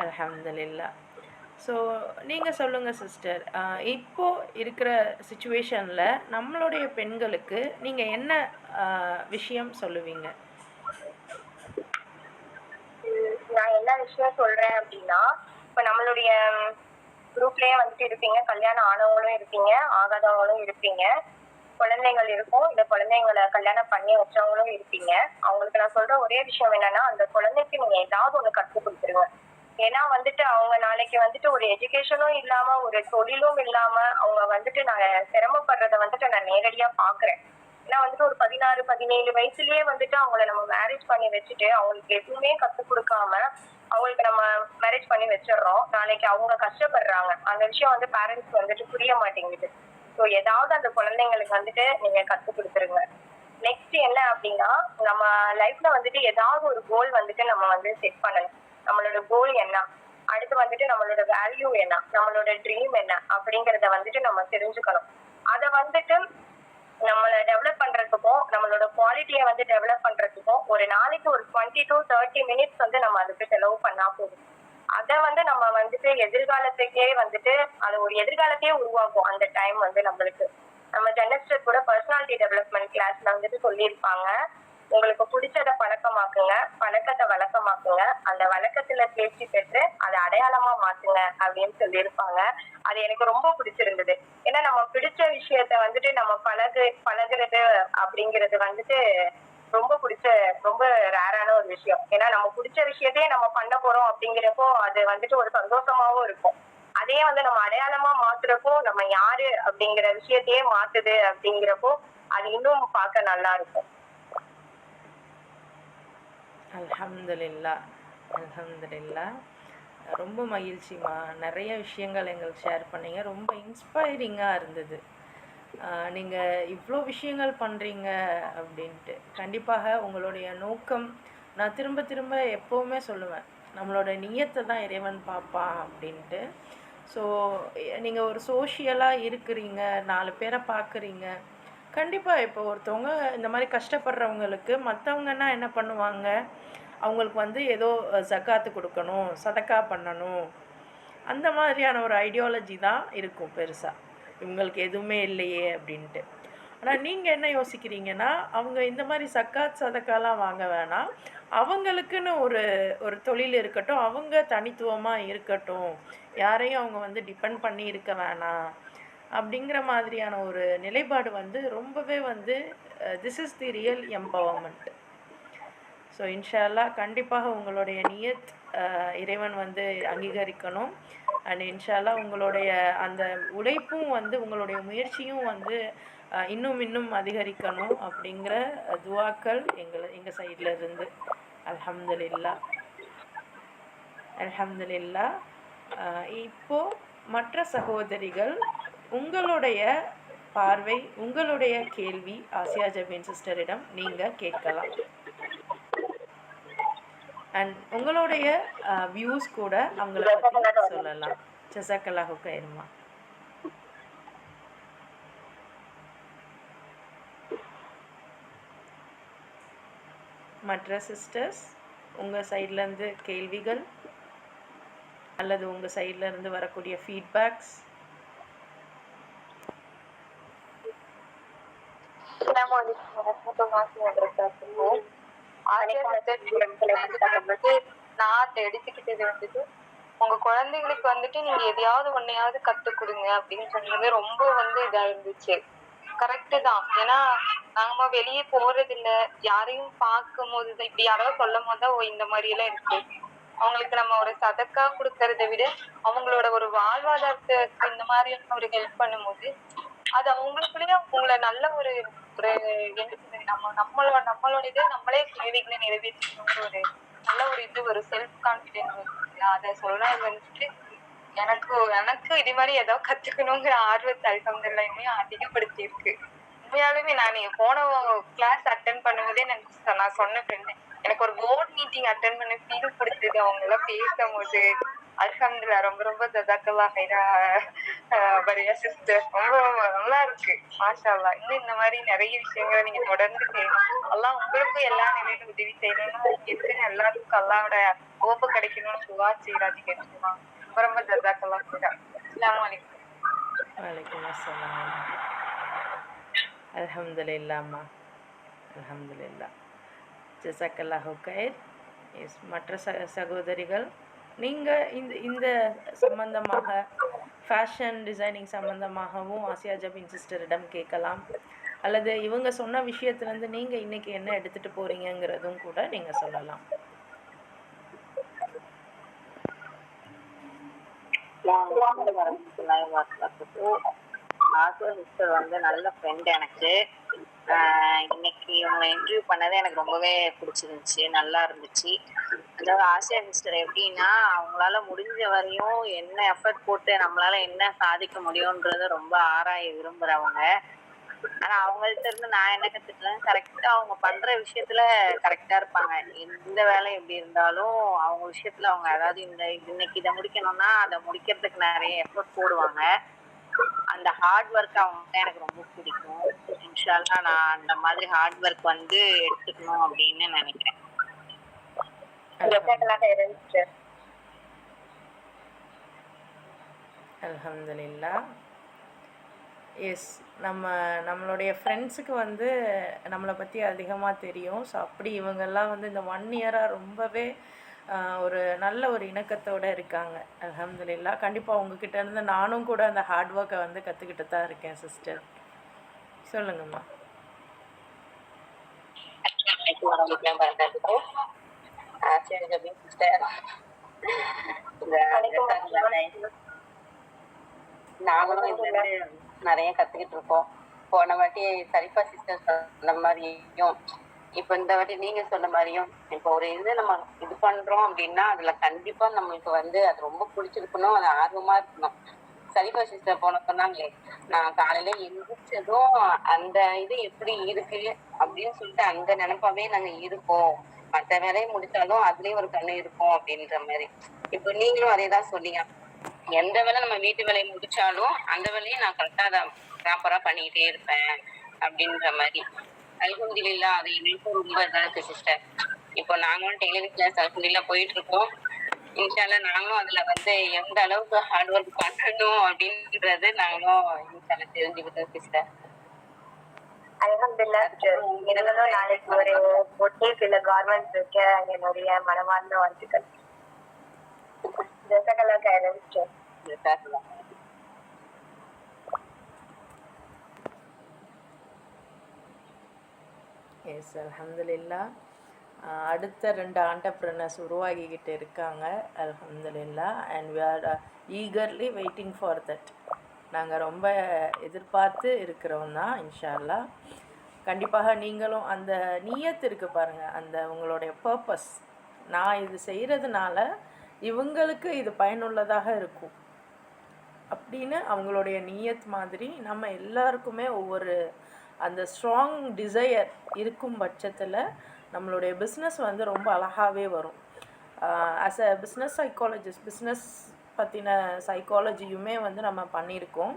அல்ஹம்துலில்லாஹ். ஸோ நீங்கள் சொல்லுங்கள் சிஸ்டர், இப்போது இருக்கிற சுச்சுவேஷனில் நம்மளுடைய பெண்களுக்கு நீங்கள் என்ன விஷயம் சொல்லுவீங்க? நான் என்ன விஷயம் சொல்கிறேன் அப்படின்னா, இப்போ நம்மளுடைய குரூப்லேயே வந்துட்டு இருப்பீங்க, கல்யாணம் ஆனவங்களும் இருப்பீங்க, ஆகாதவங்களும் இருப்பீங்க, குழந்தைகள் இருக்கும், இந்த குழந்தைங்களை கல்யாணம் பண்ணி வச்சவங்களும் இருப்பீங்க. அவங்களுக்கு நான் சொல்கிற ஒரே விஷயம் என்னன்னா, அந்த குழந்தைக்கு நீங்கள் ஏதாவது ஒன்று கற்றுக் கொடுத்துருங்க. ஏன்னா வந்துட்டு அவங்க நாளைக்கு வந்துட்டு ஒரு எஜுகேஷனும் இல்லாம ஒரு தொழிலும் இல்லாம அவங்க வந்துட்டு நான் சிரமப்படுறத வந்துட்டு நான் நேரடியா பாக்குறேன். ஏன்னா வந்துட்டு ஒரு 16, 17 வயசுலயே வந்துட்டு அவங்கள நம்ம மேரேஜ் பண்ணி வச்சுட்டு அவங்களுக்கு எதுவுமே கத்துக் கொடுக்காம அவங்களுக்கு நம்ம மேரேஜ் பண்ணி வச்சிடறோம். நாளைக்கு அவங்க கஷ்டப்படுறாங்க. அந்த விஷயம் வந்து பேரண்ட்ஸ் வந்துட்டு புரிய மாட்டேங்குது. ஸோ ஏதாவது அந்த குழந்தைங்களுக்கு வந்துட்டு நீங்க கத்துக் கொடுத்துருங்க. நெக்ஸ்ட் என்ன அப்படின்னா, நம்ம லைஃப்ல வந்துட்டு ஏதாவது ஒரு கோல் வந்துட்டு நம்ம வந்து செட் பண்ணணும். நம்மளோட கோல் என்ன, அடுத்த ஃபர்ஸ்ட் வந்துட்டு நம்மளோட வேல்யூ என்ன, நம்மளோட ட்ரீம் என்ன அப்படிங்கறத வந்துட்டு நம்ம தெரிஞ்சுக்கணும். அத வந்துட்டு நம்மள டெவலப் பண்றதுக்கும் நம்மளோட குவாலிட்டியை வந்து டெவலப் பண்றதுக்கும் ஒரு நாளைக்கு ஒரு 20 to 30 மினிட்ஸ் வந்து நம்ம அதுக்கு செலவு பண்ணா போதும். அத வந்து நம்ம வந்துட்டு எதிர்காலத்துக்கே வந்துட்டு அது ஒரு எதிர்காலத்தையே உருவாக்கும். அந்த டைம் வந்து நம்மளுக்கு நம்ம ஜெனஸ்டர் கூட பர்சனாலிட்டி டெவலப்மெண்ட் கிளாஸ்ல வந்துட்டு சொல்லியிருப்பாங்க, உங்களுக்கு பிடிச்சத பழக்கமாக்குங்க, பழக்கத்தை வழக்கமாக்குங்க, அந்த வழக்கத்துல தேர்ச்சி பெற்று அதை அடையாளமா மாத்துங்க அப்படின்னு சொல்லியிருப்பாங்க. அது எனக்கு ரொம்ப பிடிச்சிருந்தது. ஏன்னா நம்ம பிடிச்ச விஷயத்த வந்துட்டு நம்ம பழகுறது அப்படிங்கிறது வந்துட்டு ரொம்ப பிடிச்ச ரொம்ப ரேரான ஒரு விஷயம். ஏன்னா நம்ம பிடிச்ச விஷயத்தையே நம்ம பண்ண போறோம் அப்படிங்கிறப்போ அது வந்துட்டு ஒரு சந்தோஷமாவும் இருக்கும். அதே வந்து நம்ம அடையாளமா மாத்துறப்போ நம்ம யாரு அப்படிங்கிற விஷயத்தையே மாத்துது அப்படிங்கிறப்போ அது இன்னும் பார்க்க நல்லா இருக்கும். அல்ஹம்துலில்லா, அல்ஹம்துலில்லா. ரொம்ப மகிழ்ச்சிம்மா. நிறைய விஷயங்கள் எங்களுக்கு ஷேர் பண்ணீங்க. ரொம்ப இன்ஸ்பைரிங்காக இருந்தது. நீங்கள் இவ்வளோ விஷயங்கள் பண்ணுறீங்க அப்படின்ட்டு. கண்டிப்பாக உங்களுடைய நோக்கம், நான் திரும்ப திரும்ப எப்போவுமே சொல்லுவேன், நம்மளோட நியத்தை தான் இறைவன் பார்ப்பான் அப்படின்ட்டு. ஸோ நீங்கள் ஒரு சோஷியலாக இருக்கிறீங்க, 4 பேரை பார்க்குறீங்க. கண்டிப்பாக இப்போ ஒருத்தவங்க இந்த மாதிரி கஷ்டப்படுறவங்களுக்கு மற்றவங்கன்னா என்ன பண்ணுவாங்க, அவங்களுக்கு வந்து ஏதோ ஜக்காத்து கொடுக்கணும், சதக்கா பண்ணணும், அந்த மாதிரியான ஒரு ஐடியாலஜி தான் இருக்கும் பெருசாக. இவங்களுக்கு எதுவுமே இல்லையே அப்படின்ட்டு. ஆனால் நீங்கள் என்ன யோசிக்கிறீங்கன்னா, அவங்க இந்த மாதிரி சக்காத் சதக்காலாம் வாங்க வேணாம், அவங்களுக்குன்னு ஒரு ஒரு தொழில் இருக்கட்டும், அவங்க தனித்துவமாக இருக்கட்டும், யாரையும் அவங்க வந்து டிபெண்ட் பண்ணி இருக்க வேணாம் அப்படிங்கிற மாதிரியான ஒரு நிலைப்பாடு வந்து ரொம்பவே வந்து this is the real empowerment. So இன்ஷா அல்லாஹ் கண்டிப்பாக உங்களுடைய நியத் இறைவன் வந்து அங்கீகரிக்கணும். அண்ட் இன்ஷா அல்லாஹ் உங்களுடைய அந்த உழைப்பும் வந்து உங்களுடைய முயற்சியும் வந்து இன்னும் இன்னும் அதிகரிக்கணும் அப்படிங்கிற துவாக்கள் எங்கள் சைடில் இருந்து. அல்ஹம்துலில்லாஹ், அல்ஹம்துலில்லாஹ். இப்போ மற்ற சகோதரிகள், உங்களுடைய பார்வை, உங்களுடைய கேள்வி ஆசியா ஜபீன் சிஸ்டரிடம் நீங்கள் கேட்கலாம். அண்ட் உங்களுடைய வியூஸ் கூட அவங்கள பற்றி சொல்லலாம். ஜஸாக்கல்லாஹு கைர்மா. மற்ற சிஸ்டர்ஸ், உங்கள் சைட்லேருந்து கேள்விகள் அல்லது உங்கள் சைட்லேருந்து வரக்கூடிய ஃபீட்பேக்ஸ். நான் எடுத்துக்கிட்டது வந்துட்டு, உங்க குழந்தைங்களுக்கு வந்துட்டு நீங்க எதையாவது ஒன்னையாவது கத்து கொடுங்க அப்படின்னு சொன்னது ரொம்ப வந்து இதா இருந்துச்சு. கரெக்டு தான். ஏன்னா நாம வெளியே போறது இல்ல, யாரையும் பார்க்கும் போது இப்படி யாராவது சொல்லும் போதுதான், ஓ இந்த மாதிரி எல்லாம் இருக்கு. அவங்களுக்கு நம்ம ஒரு சதக்கா கொடுக்கறதை விட அவங்களோட ஒரு வாழ்வாதாரத்துக்கு இந்த மாதிரியான ஒரு ஹெல்ப் பண்ணும்போது அது அவங்களுக்குள்ளேயே அவங்கள நல்ல ஒரு ஒரு என்ன சொல்றது, நம்மளோட இதை நம்மளே தேவைகளை நிறைவேற்றணுங்கிற ஒரு நல்ல ஒரு இது ஒரு செல்ஃப் கான்பிடன்ஸ் இருக்குங்களா, அதை சொல்றது வந்துட்டு எனக்கு இது மாதிரி ஏதோ கத்துக்கணுங்கிற ஆர்வத்தை அல்ஹம்துலில்லாஹ் இன்னும் அதிகப்படுத்தி இருக்கு. உண்மையாலுமே நான் போன கிளாஸ் அட்டென்ட் பண்ணும்போதே நான் சொன்ன ஃப்ரெண்டு, எனக்கு ஒரு போர்ட் மீட்டிங் அட்டென்ட் பண்ண ஃபீல் கொடுத்தது அவங்க எல்லாம் பேசும்போது. அல்ஹம்துலில்லாஹ், ரொம்ப ரொம்ப ஜஸாக்கல்லாஹ் கைரா பரியா சிஸ்டர். ரொம்ப நல்லா இருக்கு மாஷா அல்லாஹ். இன்னும் இந்த மாதிரி நிறைய விஷயங்களை நீங்க தொடர்ந்து செய்யணும். அல்லாஹ் உங்களுக்கும் எல்லா நிலையிலும் உதவி செய்யணும்னு எதுக்கு எல்லாத்துக்கும் அல்லாவோட கோப்பு கிடைக்கணும்னு துவா செய்யறாதீங்க. ரொம்ப ரொம்ப ஜஸாக்கல்லாஹ் கைரா. அஸ்ஸலாமு அலைக்கும். வலைக்கும் அஸ்ஸலாம். அல்ஹம்துலில்லாஹ்மா, அல்ஹம்துலில்லாஹ். ஜஸாக்கல்லாஹு கைர். எஸ், மற்ற சகோதரிகள், நீங்கள் இந்த சம்பந்தமாக ஃபேஷன் டிசைனிங் சம்பந்தமாகவும் ஆசியா ஜபீன் சிஸ்டரிடம் கேட்கலாம். அல்லது இவங்க சொன்ன விஷயத்துலேருந்து நீங்கள் இன்றைக்கி என்ன எடுத்துகிட்டு போகிறீங்கிறதும் கூட நீங்கள் சொல்லலாம். ஆசியா சிஸ்டர் வந்து நல்ல ஃப்ரெண்ட் எனக்கு. இன்னைக்கு இவங்களை இன்டர்வியூ பண்ணதே எனக்கு ரொம்பவே பிடிச்சிருந்துச்சு, நல்லா இருந்துச்சு. அதாவது ஆசியா சிஸ்டர் எப்படின்னா, அவங்களால முடிஞ்ச வரையும் என்ன எஃபர்ட் போட்டு நம்மளால என்ன சாதிக்க முடியும்ன்றத ரொம்ப ஆராய விரும்புறவங்க. ஆனா அவங்கள்ட்ட இருந்து நான் என்ன கத்துக்கிறேன், கரெக்டா அவங்க பண்ற விஷயத்துல கரெக்டா இருப்பாங்க. எந்த வேலை எப்படி இருந்தாலும் அவங்க விஷயத்துல அவங்க அதாவது இன்னைக்கு இதை முடிக்கணும்னா அதை முடிக்கிறதுக்கு நிறைய எஃபர்ட் போடுவாங்க. அந்த ஹார்ட் ஒர்க் அவங்க எனக்கு ரொம்ப பிடிக்கும். இன்ஷால்லா நான் அந்த மாதிரி ஹார்ட் ஒர்க் வந்து எடுத்துக்கணும் அப்படின்னு நினைக்கிறேன். அல்ஹம்துலில்லா. எஸ், நம்மளுடைய ஃப்ரெண்ட்ஸுக்கு வந்து நம்மளை பற்றி அதிகமாக தெரியும். ஸோ அப்படி இவங்கெல்லாம் வந்து இந்த 1 இயராக ரொம்பவே ஒரு நல்ல ஒரு இணக்கத்தோடு இருக்காங்க. அல்ஹம்துலில்லா. கண்டிப்பாக உங்ககிட்ட இருந்து நானும் கூட அந்த ஹார்ட் ஒர்க்கை வந்து கற்றுக்கிட்டு தான் இருக்கேன் சிஸ்டர். சொல்லுங்கம்மா. சரி ஜபி சிஸ்டர், நாங்களும் இதுல நிறைய கத்துக்கிட்டு இருக்கோம். போன வாட்டி சரிஃபா சிஸ்டர் சொன்ன மாதிரியும் இப்ப இந்த வாட்டி நீங்க சொன்ன மாதிரியும் இப்போ ஒரு இது நம்ம இது பண்றோம் அப்படின்னா அதுல கண்டிப்பா நம்மளுக்கு வந்து அது ரொம்ப பிடிச்சிருக்கணும், அது ஆர்வமா இருக்கணும். சரிஃபா சிஸ்டர் போன சொன்னாங்களே, நான் காலையில எந்திரிச்சதும் அந்த இது எப்படி இருக்கு அப்படின்னு சொல்லிட்டு அந்த நினைப்பாவே நாங்க இருக்கோம். மற்ற வேலையை முடிச்சாலும் அதுலயும் ஒரு கண்ணு இருக்கும் அப்படின்ற மாதிரி. இப்ப நீங்களும் அதேதான் சொன்னீங்க. எந்த வேலை நம்ம வீட்டு வேலையை முடிச்சாலும் அந்த வேலையை நான் கரெக்டா அதை ப்ராப்பரா பண்ணிக்கிட்டே இருப்பேன் அப்படின்ற மாதிரி. அல்ஹம்துலில்லா, அது எனக்கும் ரொம்ப இதா இருக்கு சிஸ்டர். இப்போ நாங்களும் டெய்லரிங் கிளாஸ் அல்ஹம்துலில்லா போயிட்டு இருக்கோம். இன்ஷால்லா நாங்களும் அதுல வந்து எந்த அளவுக்கு ஹார்ட் ஒர்க் பண்ணணும் அப்படின்றது நாங்களும் இன்ஷால்லா தெரிஞ்சுக்கிட்டோம் சிஸ்டர். அல்ஹம்துலில்லாஹ் சிஸ்டர். இருந்தாலும் நாளைக்கு ஒரு பொட்டேக் இல்ல கார்மெண்ட்ஸ் வைக்க என்னுடைய மனமார்ந்த வாழ்த்துக்கள். ஜஸாக்கல்லாஹ் கைரன் சிஸ்டர். ஜஸாக்கல்லாஹ். எஸ், அல்ஹம்துலில்லா. அடுத்த 2 ஆண்டர்ப்ரனர்ஸ் உருவாகிக்கிட்டு இருக்காங்க. அல்ஹம்துலில்லா. And we are eagerly waiting for that. நாங்கள் ரொம்ப எதிர்பார்த்து இருக்கிறோம் தான் இன்ஷா அல்லாஹ். கண்டிப்பாக நீங்களும் அந்த நியத் இருக்குது பாருங்கள், அந்த உங்களுடைய பர்பஸ், நான் இது செய்கிறதுனால இவங்களுக்கு இது பயனுள்ளதாக இருக்கும் அப்படின்னு அவங்களுடைய நியத் மாதிரி நம்ம எல்லாருக்குமே ஒவ்வொரு அந்த ஸ்ட்ராங் டிசையர் இருக்கும் பட்சத்தில் நம்மளுடைய பிஸ்னஸ் வந்து ரொம்ப அழகாகவே வரும். As a business psychologist, business பற்றின சைக்காலஜியுமே வந்து நம்ம பண்ணியிருக்கோம்.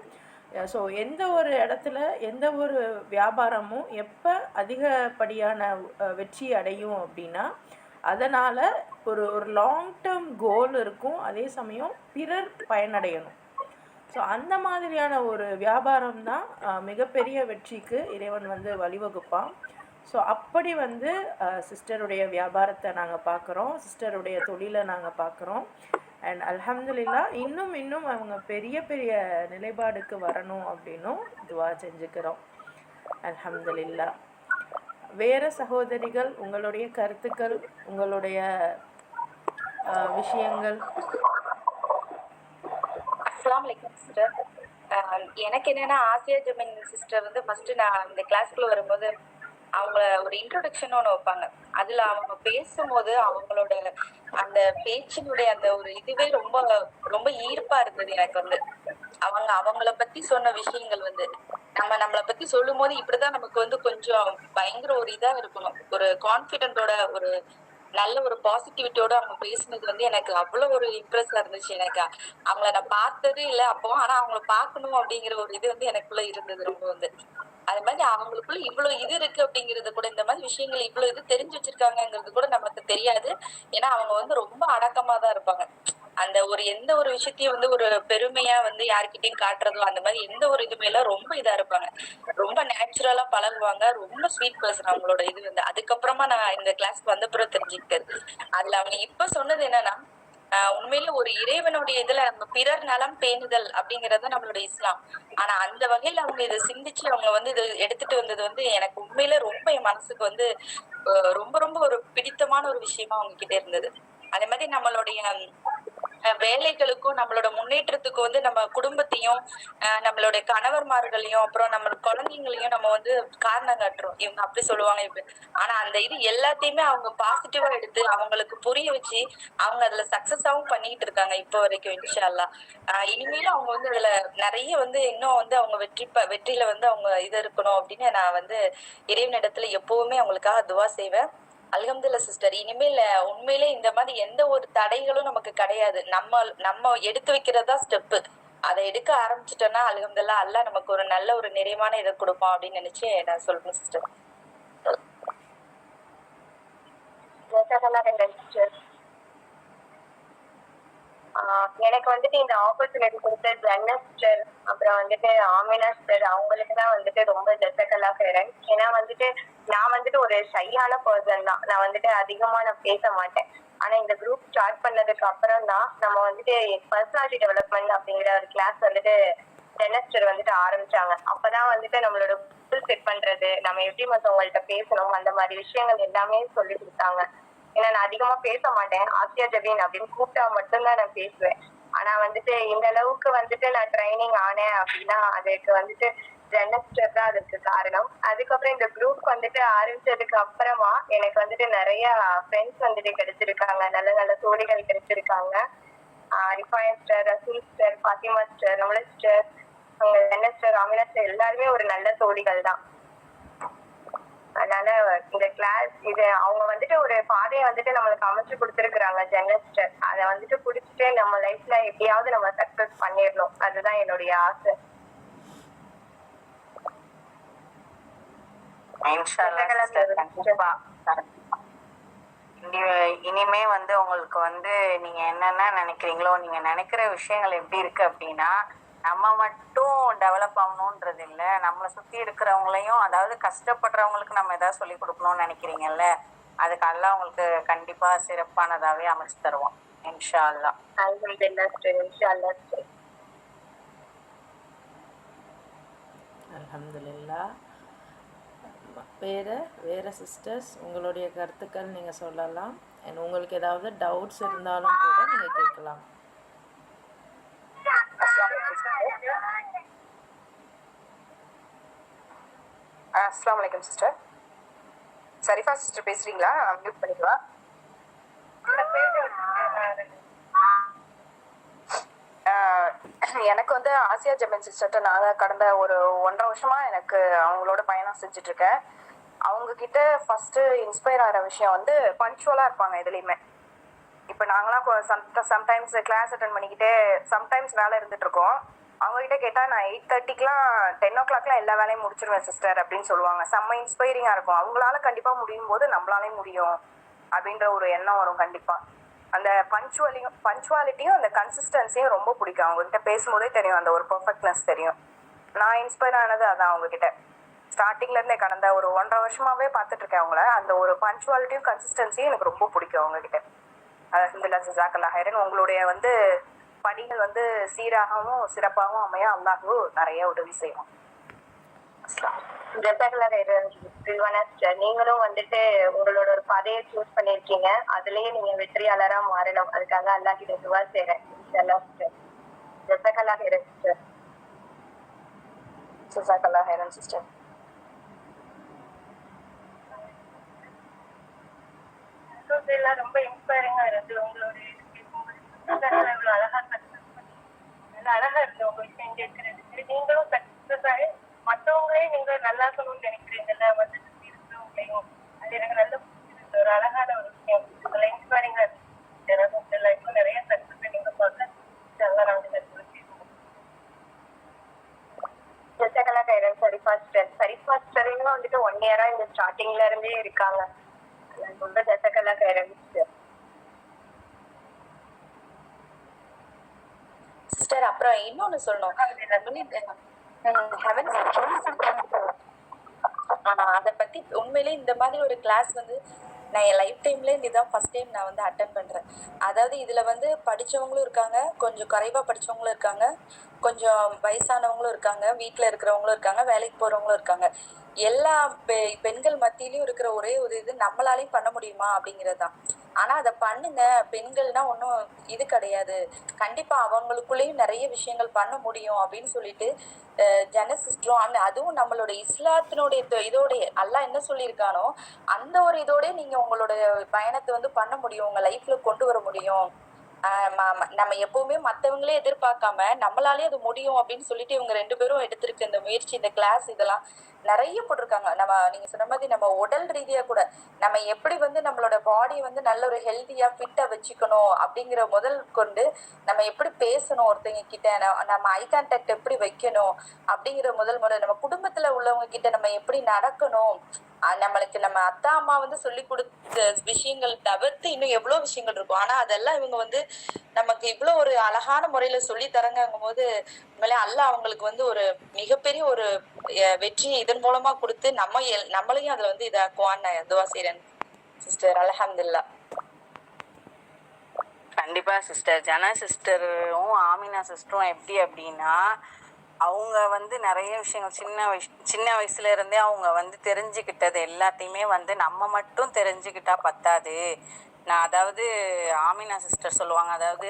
ஸோ எந்த ஒரு இடத்துல எந்த ஒரு வியாபாரமும் எப்போ அதிகப்படியான வெற்றி அடையும் அப்படின்னா அதனால் ஒரு லாங் டேர்ம் கோல் இருக்கும், அதே சமயம் பிறர் பயனடையணும். ஸோ அந்த மாதிரியான ஒரு வியாபாரம் தான் மிகப்பெரிய வெற்றிக்கு இறைவன் வந்து வழிவகுப்பான். ஸோ அப்படி வந்து சிஸ்டருடைய வியாபாரத்தை நாங்கள் பார்க்குறோம், சிஸ்டருடைய தொழிலை நாங்கள் பார்க்குறோம். அண்ட் அல்ஹம்துலில்லா, இன்னும் அவங்க பெரிய பெரிய நிலைப்பாடுக்கு வரணும் அப்படின்னும் துவா செஞ்சுக்கிறோம். அல்ஹம்துலில்லா. வேறு சகோதரிகள், உங்களுடைய கருத்துக்கள், உங்களுடைய விஷயங்கள். அஸ்ஸலாமு அலைக்கும் சிஸ்டர். எனக்கு என்னன்னா ஆசியா ஜமீன் சிஸ்டர் வந்து ஃபர்ஸ்ட் நான் இந்த கிளாஸ்க்குள்ள வரும்போது அவங்க ஒரு இன்ட்ரோடக்ஷன் ஒன்று வைப்பாங்க. அதுல அவங்க பேசும்போது அவங்களோட அந்த பேச்சினுடைய அந்த ஒரு இதுவே ரொம்ப ரொம்ப ஈர்ப்பா இருந்தது எனக்கு வந்து. அவங்கள பத்தி சொன்ன விஷயங்கள் வந்து நம்மளை பத்தி சொல்லும் போது இப்படிதான் நமக்கு வந்து கொஞ்சம் பயங்கர ஒரு இதா இருக்கணும், ஒரு கான்பிடென்டோட ஒரு நல்ல ஒரு பாசிட்டிவிட்டியோட அவங்க பேசுனது வந்து எனக்கு அவ்வளவு ஒரு இம்ப்ரெஸ்ஸா இருந்துச்சு. எனக்கு அவங்கள நான் பார்த்ததே இல்லை அப்போ, ஆனா அவங்கள பார்க்கணும் அப்படிங்கிற ஒரு இது வந்து எனக்குள்ள இருந்தது ரொம்ப வந்து. அது மாதிரி அவங்களுக்குள்ள இவ்வளவு இது இருக்கு அப்படிங்கிறது கூட, இந்த மாதிரி விஷயங்கள் இவ்வளவு இது தெரிஞ்சு வச்சிருக்காங்கிறது கூட நமக்கு தெரியாது. ஏன்னா அவங்க வந்து ரொம்ப அடக்கமா தான் இருப்பாங்க. அந்த ஒரு எந்த ஒரு விஷயத்தையும் வந்து ஒரு பெருமையா வந்து யாருக்கிட்டையும் காட்டுறதோ அந்த மாதிரி எந்த ஒரு இதுமே எல்லாம் ரொம்ப இதா இருப்பாங்க, ரொம்ப நேச்சுரலா பழகுவாங்க, ரொம்ப ஸ்வீட் பர்சன் அவங்களோட இது வந்து. அதுக்கப்புறமா நான் இந்த கிளாஸ்க்கு வந்த பிறகு தெரிஞ்சுக்கிட்டது. அதுல அவங்க இப்ப சொன்னது என்னன்னா, உண்மையில ஒரு இறைவனுடைய இதுல நம்ம பிறர் நலம் பேணுதல் அப்படிங்கறது நம்மளுடைய இஸ்லாம். ஆனா அந்த வகையில அவங்க இதை சிந்திச்சு அவங்க வந்து இது எடுத்துட்டு வந்தது வந்து எனக்கு உண்மையில ரொம்ப என் மனசுக்கு வந்து ரொம்ப ரொம்ப ஒரு பிடித்தமான ஒரு விஷயமா அவங்க கிட்ட இருந்தது. அதே மாதிரி நம்மளுடைய வேலைகளுக்கும் நம்மளோட முன்னேற்றத்துக்கும் வந்து நம்ம குடும்பத்தையும் நம்மளுடைய கணவர்மார்களையும் அப்புறம் நம்ம குழந்தைங்களையும் நம்ம வந்து காரணம் காட்டுறோம். இவங்க அப்படி சொல்லுவாங்க இப்ப. ஆனா அந்த இது எல்லாத்தையுமே அவங்க பாசிட்டிவா எடுத்து அவங்களுக்கு புரிய வச்சு அவங்க அதுல சக்சஸாவும் பண்ணிட்டு இருக்காங்க இப்போ வரைக்கும், இன்ஷா அல்லாஹ். இனிமேலும் அவங்க வந்து அதுல நிறைய வந்து இன்னும் வந்து அவங்க வெற்றியில வந்து அவங்க இது இருக்கணும் அப்படின்னு நான் வந்து இறைவனிடத்துல எப்பவுமே அவங்களுக்காக துவா செய்வேன். அல்ஹம்துலில்லாஹ் சிஸ்டர். இனிமேல் உண்மையிலே இந்த மாதிரி எந்த ஒரு தடைகளும் நமக்கு கிடையாது. நம்ம எடுத்து வைக்கிறதா ஸ்டெப்பு. அதை எடுக்க ஆரம்பிச்சிட்டோம்னா அல்ஹம்துலில்லாஹ் அல்லாஹ் நமக்கு ஒரு நல்ல ஒரு நிறைவான இதை கொடுப்பான் அப்படின்னு நினைச்சு நான் சொல்றேன் சிஸ்டர். எனக்கு வந்துட்டு இந்த ஆப்பர்ச்சுனிட்டி கொடுத்த ஜன்னா சிஸ்டர், அப்புறம் வந்துட்டு ஆமினா சிஸ்டர், அவங்களுக்கு தான் வந்துட்டு ரொம்ப ஜெசக்கல்லா ஃபேரன். ஏன்னா வந்துட்டு நான் வந்துட்டு ஒரு ஷையான பர்சன் தான். நான் வந்துட்டு அதிகமா நான் பேச மாட்டேன். ஆனா இந்த குரூப் ஸ்டார்ட் பண்ணதுக்கு அப்புறம் தான் நம்ம வந்துட்டு பர்சனாலிட்டி டெவலப்மெண்ட் அப்படிங்கிற ஒரு கிளாஸ் வந்துட்டு செமஸ்டர் வந்துட்டு ஆரம்பிச்சாங்க. அப்பதான் வந்துட்டு நம்மளோட செட் பண்றது, நம்ம எப்படி மத்தவங்கள்ட்ட பேசணும், அந்த மாதிரி விஷயங்கள் எல்லாமே சொல்லி கொடுத்தாங்க. ஏன்னா நான் அதிகமா பேச மாட்டேன். ஆசியா ஜபீன் அப்படின்னு கூப்பிட்டா மட்டும்தான் நான் பேசுவேன். ஆனா வந்துட்டு இந்த அளவுக்கு வந்துட்டு நான் ட்ரைனிங் ஆனேன் அப்படின்னா அதுக்கு வந்துட்டு ஜெனஸ்டர் தான் அதுக்கு காரணம். அதுக்கப்புறம் இந்த குரூப் வந்துட்டு ஆரம்பிச்சதுக்கு அப்புறமா எனக்கு வந்துட்டு நிறைய ஃப்ரெண்ட்ஸ் வந்துட்டு கிடைச்சிருக்காங்க, நல்ல நல்ல தோழிகள் கிடைச்சிருக்காங்க. ரிஃபாயா சிஸ்டர், ரசூல் சிஸ்டர், ஃபாத்திமா சிஸ்டர், நம்மள சிஸ்டர், ஜெனஸ்டர், ஆமினா சிஸ்டர் எல்லாருமே ஒரு நல்ல தோழிகள் தான். அதனால இந்த கிளாஸ் இது அவங்க வந்துட்டு ஒரு பாதையை வந்துட்டு நம்மளுக்கு அமைச்சு கொடுத்துருக்குறாங்க ஜெனஸ்டர். அதை வந்துட்டு குடிச்சிட்டு நம்ம லைஃப்ல எப்படியாவது நம்ம சக்சஸ் பண்ணிடணும், அதுதான் என்னுடைய ஆசை. இனிமே வந்து உங்களுக்கு வந்து நீங்க என்னென்ன நினைக்கிறீங்களோ, நீங்க நினைக்கிற விஷயங்கள் எப்படி இருக்கு அப்படின்னா, நம்ம மட்டும் டெவலப் ஆகணும்ன்றது இல்ல, நம்மளை சுத்தி இருக்கிறவங்களையும், அதாவது கஷ்டப்படுறவங்களுக்கு நம்ம ஏதாவது சொல்லி கொடுக்கணும்னு நினைக்கிறீங்கல்ல, அதுக்கு அல்லாஹ் உங்களுக்கு கண்டிப்பா சிறப்பானதாவே அமைச்சு தருவோம் இன்ஷா அல்லாஹ். அல்ஹம்துலில்லாஹ். வேற சிஸ்டர்ஸ் உங்களுடைய கருத்துக்கள் நீங்க சொல்லலாம். and உங்களுக்கு ஏதாவது டவுட்ஸ் இருந்தாலும் கூட நீங்க கேட்கலாம். அஸ்ஸலாமு அலைக்கும் சிஸ்டர். சரிஃபா சிஸ்டர் பேசுறீங்களா? மியூட் பண்ணிக்கவா? எனக்கு வந்து ஆசியா ஜமீன் சிஸ்டர்ட்ட நாங்கள் கடந்த ஒரு 1.5 வருஷமா எனக்கு அவங்களோட பயணம் செஞ்சுட்டு இருக்கேன். அவங்க கிட்ட ஃபர்ஸ்ட் இன்ஸ்பயர் ஆகிற விஷயம் வந்து பங்க்சுவலாக இருப்பாங்க எதுலேயுமே. இப்போ நாங்களாம் சம்டைம்ஸ் கிளாஸ் அட்டன் பண்ணிக்கிட்டே சம்டைம்ஸ் வேலை இருந்துட்டு இருக்கோம். அவங்ககிட்ட கேட்டால் நான் 8:30க்குலாம் 10 o'clockலாம் எல்லா வேலையும் முடிச்சிருவேன் சிஸ்டர் அப்படின்னு சொல்லுவாங்க. செம்ம இன்ஸ்பைரிங்காக இருக்கும். அவங்களால கண்டிப்பாக முடியும் போது நம்மளாலையும் முடியும் அப்படின்ற ஒரு எண்ணம் வரும் கண்டிப்பாக. அந்த பஞ்சுவாலிட்டியும் அந்த கன்சிஸ்டன்சியும் ரொம்ப பிடிக்கும். அவங்ககிட்ட பேசும்போதே தெரியும், அந்த ஒரு பர்ஃபெக்ட்னஸ் தெரியும். நான் இன்ஸ்பயர் ஆனது அதான் அவங்ககிட்ட. ஸ்டார்டிங்லேருந்தே கடந்த ஒரு 1.5 வருஷமாவே பார்த்துட்டு இருக்கேன் அவங்கள. அந்த ஒரு பஞ்சுவாலிட்டியும் கன்சிஸ்டன்சியும் எனக்கு ரொம்ப பிடிக்கும் அவங்ககிட்ட. அல்ஹம்துலில்லாஹ் ஜஸாக்கல்லாஹ் ஹைரன். உங்களுடைய வந்து பணிகள் வந்து சீராகவும் சிறப்பாகவும் அமைய அல்லாஹ் நிறைய உதவி செய்வோம். நீங்களும் வந்துட்டு உங்களோட ஒரு பாதையை சூஸ் பண்ணிருக்கீங்க, அதுலயே நீங்க வெற்றியாளரா மாறணும். அதுக்காக அல்லாஹ் கிட்ட துவா செய்றேன். ஜஸாக்கல்லாஹ் ஹைரன் சிஸ்டர். ஜஸாக்கல்லாஹ் ஹைரன் சிஸ்டர். ரொம்ப இன்ஸ்பைரிங்கா இருக்கு. உங்களுடைய அழகா அழகா இருக்கு உங்க விஷயம் கேட்கறதுக்கு. நீங்களும் சக்சஸ் ஆகி மற்றவங்களே நீங்க நல்லா சொல்லணும்னு நினைக்கிறீங்கல்ல, வந்து சுத்தி இருக்கிறவங்களையும், அது எனக்கு நல்ல பிடிச்சிருக்கு. ஒரு அழகான ஒரு விஷயம். உங்களை இன்ஸ்பைரிங்கா இருக்கு. இன்னும் நிறைய சக்சஸ் நீங்க பார்க்க நல்லா நாங்க சரிஃபாஸ்டரையும் வந்துட்டு 1 year இந்த ஸ்டார்டிங்ல இருந்தே இருக்காங்க. ரொம்ப ஜசக்கலா கைரமிச்சு சிஸ்டர். அப்புறம் இன்னொன்னு சொல்லணும், அதை பத்தி உண்மையிலே இந்த மாதிரி ஒரு கிளாஸ் வந்து நான் என் லைஃப் டைம்ல இதுதான் ஃபர்ஸ்ட் டைம் நான் வந்து அட்டன் பண்றேன். அதாவது இதுல வந்து படிச்சவங்களும் இருக்காங்க, கொஞ்சம் குறைவா படிச்சவங்களும் இருக்காங்க, கொஞ்சம் வயசானவங்களும் இருக்காங்க, வீட்டுல இருக்கிறவங்களும் இருக்காங்க, வேலைக்கு போறவங்களும் இருக்காங்க. எல்லா பெண்கள் மத்தியிலயும் இருக்கிற ஒரே ஒரு இது நம்மளாலையும் பண்ண முடியுமா அப்படிங்கறதுதான். ஆனா அதை பண்ணுங்க. பெண்கள்னா ஒன்றும் இது கிடையாது, கண்டிப்பா அவங்களுக்குள்ளேயும் நிறைய விஷயங்கள் பண்ண முடியும் அப்படின்னு சொல்லிட்டு ஜெனசிஸ்டரும் அதுவும் நம்மளோட இஸ்லாத்தினுடைய இதோடைய அல்லாஹ் என்ன சொல்லியிருக்கானோ அந்த ஒரு இதோட நீங்க உங்களோட பயணத்தை வந்து பண்ண முடியும், உங்க லைஃப்ல கொண்டு வர முடியும். நம்ம எப்பவுமே மத்தவங்களே எதிர்பார்க்காம நம்மளாலே அது முடியும் அப்படின்னு சொல்லிட்டு இவங்க 2 பேரும் எடுத்திருக்க இந்த முயற்சி, இந்த கிளாஸ் இதெல்லாம் நிறைய போட்டிருக்காங்க. நீங்க சொன்ன மாதிரி நம்ம உடல் ரீதியா கூட நம்ம எப்படி வந்து நம்மளோட பாடி வந்து நல்ல ஒரு ஹெல்த்தியா ஃபிட்டா வச்சுக்கணும் அப்படிங்கிற முதல் கொண்டு நம்ம எப்படி பேசணும் ஒருத்தங்க கிட்ட, நம்ம ஐ கான்டாக்ட் எப்படி வைக்கணும் அப்படிங்கிற முதல் முறை, நம்ம குடும்பத்துல உள்ளவங்க கிட்ட நம்ம எப்படி நடக்கணும், நம்மளுக்கு நம்ம அத்தா அம்மா வந்து சொல்லி கொடுத்த விஷயங்கள் தவிர்த்து இன்னும் எவ்வளவு விஷயங்கள் இருக்கும். ஆனா அதெல்லாம் இவங்க வந்து நமக்கு இவ்வளவு ஒரு அழகான முறையில சொல்லி தரங்கும் போது உண்மையிலே அல்லாஹ் அவங்களுக்கு வந்து ஒரு மிகப்பெரிய ஒரு வெற்றியை இதன் மூலமா கொடுத்து நம்மளையும் அதுல வந்து இதாக்குவான்னு துவா செய்றேன் சிஸ்டர். அல்ஹம்துலில்லாஹ். கண்டிப்பா சிஸ்டர். ஜனா சிஸ்டரும் ஆமினா சிஸ்டரும் எப்படி அப்படின்னா, அவங்க வந்து நிறைய விஷயங்கள் சின்ன வயசுல இருந்தே அவங்க வந்து தெரிஞ்சுக்கிட்டது எல்லாத்தையுமே வந்து நம்ம மட்டும் தெரிஞ்சுக்கிட்டா பத்தாது. அதாவது ஆமினா சிஸ்டர் சொல்லுவாங்க, அதாவது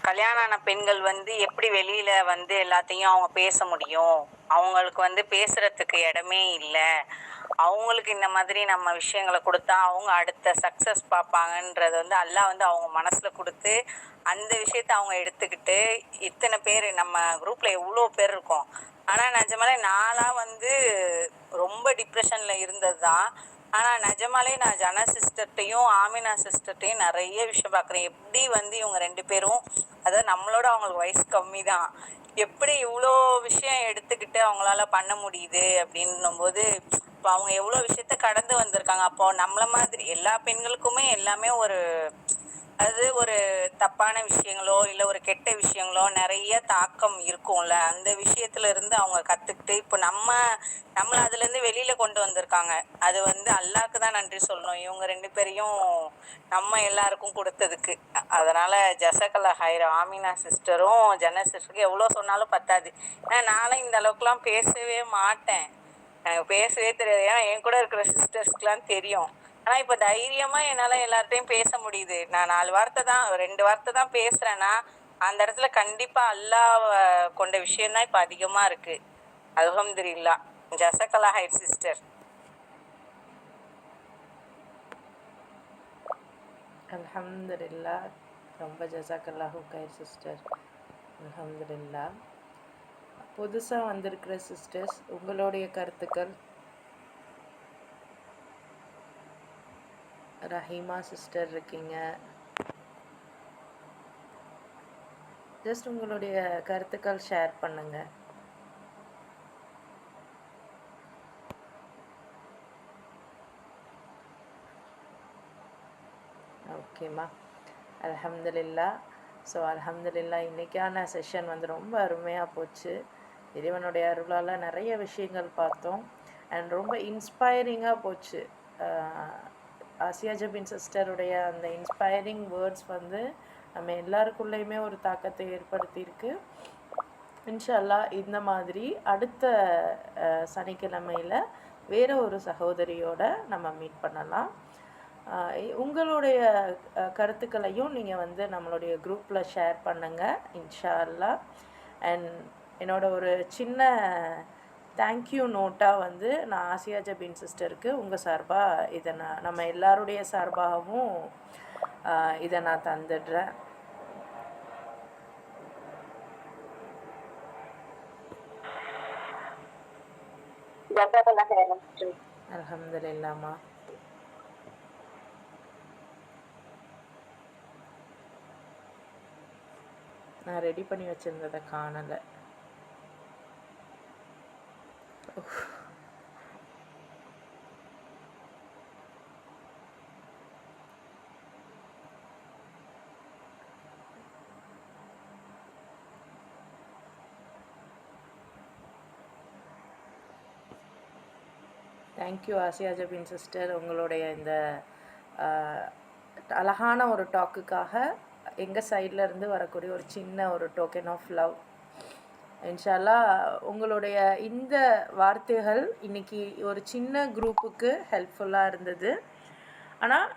கல்யாணம் ஆன பெண்கள் வந்து எப்படி வெளியில வந்து எல்லாத்தையும் அவங்க பேச முடியும், அவங்களுக்கு வந்து பேசுறதுக்கு இடமே இல்லை, அவங்களுக்கு இந்த மாதிரி நம்ம விஷயங்களை கொடுத்தா அவங்க அடுத்த சக்சஸ் பார்ப்பாங்கன்றது வந்து அல்லாஹ் வந்து அவங்க மனசுல கொடுத்து அந்த விஷயத்த அவங்க எடுத்துக்கிட்டு இத்தனை பேர் நம்ம குரூப்ல எவ்வளோ பேர் இருக்கோம். ஆனா நிஜமாலே நான்லாம் வந்து ரொம்ப டிப்ரெஷன்ல இருந்தது தான். ஆனா நிஜமாலே நான் ஜனா சிஸ்டர்ட்டையும் ஆமினா சிஸ்டர்ட்டையும் நிறைய விஷயம் பார்க்குறேன். எப்படி வந்து இவங்க 2 பேரும், அதாவது நம்மளோட அவங்களுக்கு வயசு கம்மி தான், எப்படி இவ்வளோ விஷயம் எடுத்துக்கிட்டு அவங்களால பண்ண முடியுது அப்படின்னும் போது இப்போ அவங்க எவ்வளோ விஷயத்த கடந்து வந்திருக்காங்க. அப்போ நம்மள மாதிரி எல்லா பெண்களுக்குமே எல்லாமே அது ஒரு தப்பான விஷயங்களோ இல்லை ஒரு கெட்ட விஷயங்களோ நிறைய தாக்கம் இருக்கும்ல. அந்த விஷயத்துல இருந்து அவங்க கத்துக்கிட்டு இப்போ நம்மளை அதுல இருந்து வெளியில கொண்டு வந்திருக்காங்க. அது வந்து அல்லாஹ்க்கு தான் நன்றி சொல்லணும், இவங்க 2 பேரையும் நம்ம எல்லாருக்கும் கொடுத்ததுக்கு. அதனால ஜஸக்கல்லா ஹைர். ஆமினா சிஸ்டரும் ஜன்னா சிஸ்டருக்கு எவ்வளோ சொன்னாலும் பத்தாது. ஏன்னா நானும் இந்த அளவுக்குலாம் பேசவே மாட்டேன், எனக்கு பேசவே தெரியாது. ஏன்னா என் கூட இருக்கிற சிஸ்டர்ஸ்க்குலாம் தெரியும். ஆனால் இப்போ தைரியமாக என்னால் எல்லார்ட்டையும் பேச முடியுது. நான் 2 வார்த்தை தான் பேசுகிறேன்னா அந்த இடத்துல கண்டிப்பாக அல்லாஹ் கொண்ட விஷயம்தான் இப்போ அதிகமாக இருக்குது. அல்ஹம்துலில்லாஹ். ஜஸக்கல்லா ஹைர் சிஸ்டர். அல்ஹம்துலில்லாஹ். ரொம்ப ஜஸாக்கல்லாஹு கைர் சிஸ்டர். அல்ஹம்துலில்லாஹ். புதுசாக வந்திருக்கிற சிஸ்டர்ஸ் உங்களுடைய கருத்துக்கள். ரஹீமா சிஸ்டர் இருக்கீங்க, ஜஸ்ட் உங்களுடைய கருத்துக்கள் ஷேர் பண்ணுங்க. ஓகேம்மா, அல்ஹம்துலில்லாஹ். ஸோ அல்ஹம்துலில்லாஹ் இன்றைக்கான செஷன் வந்து ரொம்ப அருமையாக போச்சு. இறைவனுடைய அருளால் நிறைய விஷயங்கள் பார்த்தோம் அண்ட் ரொம்ப இன்ஸ்பைரிங்காக போச்சு. ஆசியா ஜபின் சிஸ்டருடைய அந்த இன்ஸ்பைரிங் வேர்ட்ஸ் வந்து நம்ம எல்லாருக்குள்ளேயுமே ஒரு தாக்கத்தை ஏற்படுத்தியிருக்கு. இன்ஷா அல்லாஹ் இந்த மாதிரி அடுத்த சனிக்கிழமையில் வேறு ஒரு சகோதரியோட நம்ம மீட் பண்ணலாம். உங்களுடைய கருத்துக்களையும் நீங்கள் வந்து நம்மளுடைய குரூப்பில் ஷேர் பண்ணுங்கள் இன்ஷா அல்லாஹ். அண்ட் என்னோட ஒரு சின்ன தேங்க்யூ நோட்டாக வந்து நான் ஆசியா ஜபின் சிஸ்டருக்கு உங்கள் சார்பாக இதை நம்ம எல்லாருடைய சார்பாகவும் இதை நான் தந்துடுறேன். அல்ஹம்துலில்லாஹ்மா. நான் ரெடி பண்ணி வச்சுருந்ததை காணலை. தேங்க்யூ ஆசியா ஜபின் சிஸ்டர், உங்களுடைய இந்த அழகான ஒரு டாக்குக்காக எங்கள் சைடில் இருந்து வரக்கூடிய ஒரு சின்ன ஒரு டோக்கன் ஆஃப் லவ். இன்ஷா அல்லாஹ் உங்களுடைய இந்த வார்த்தைகள் இன்றைக்கி ஒரு சின்ன குரூப்புக்கு ஹெல்ப்ஃபுல்லாக இருந்தது. ஆனால்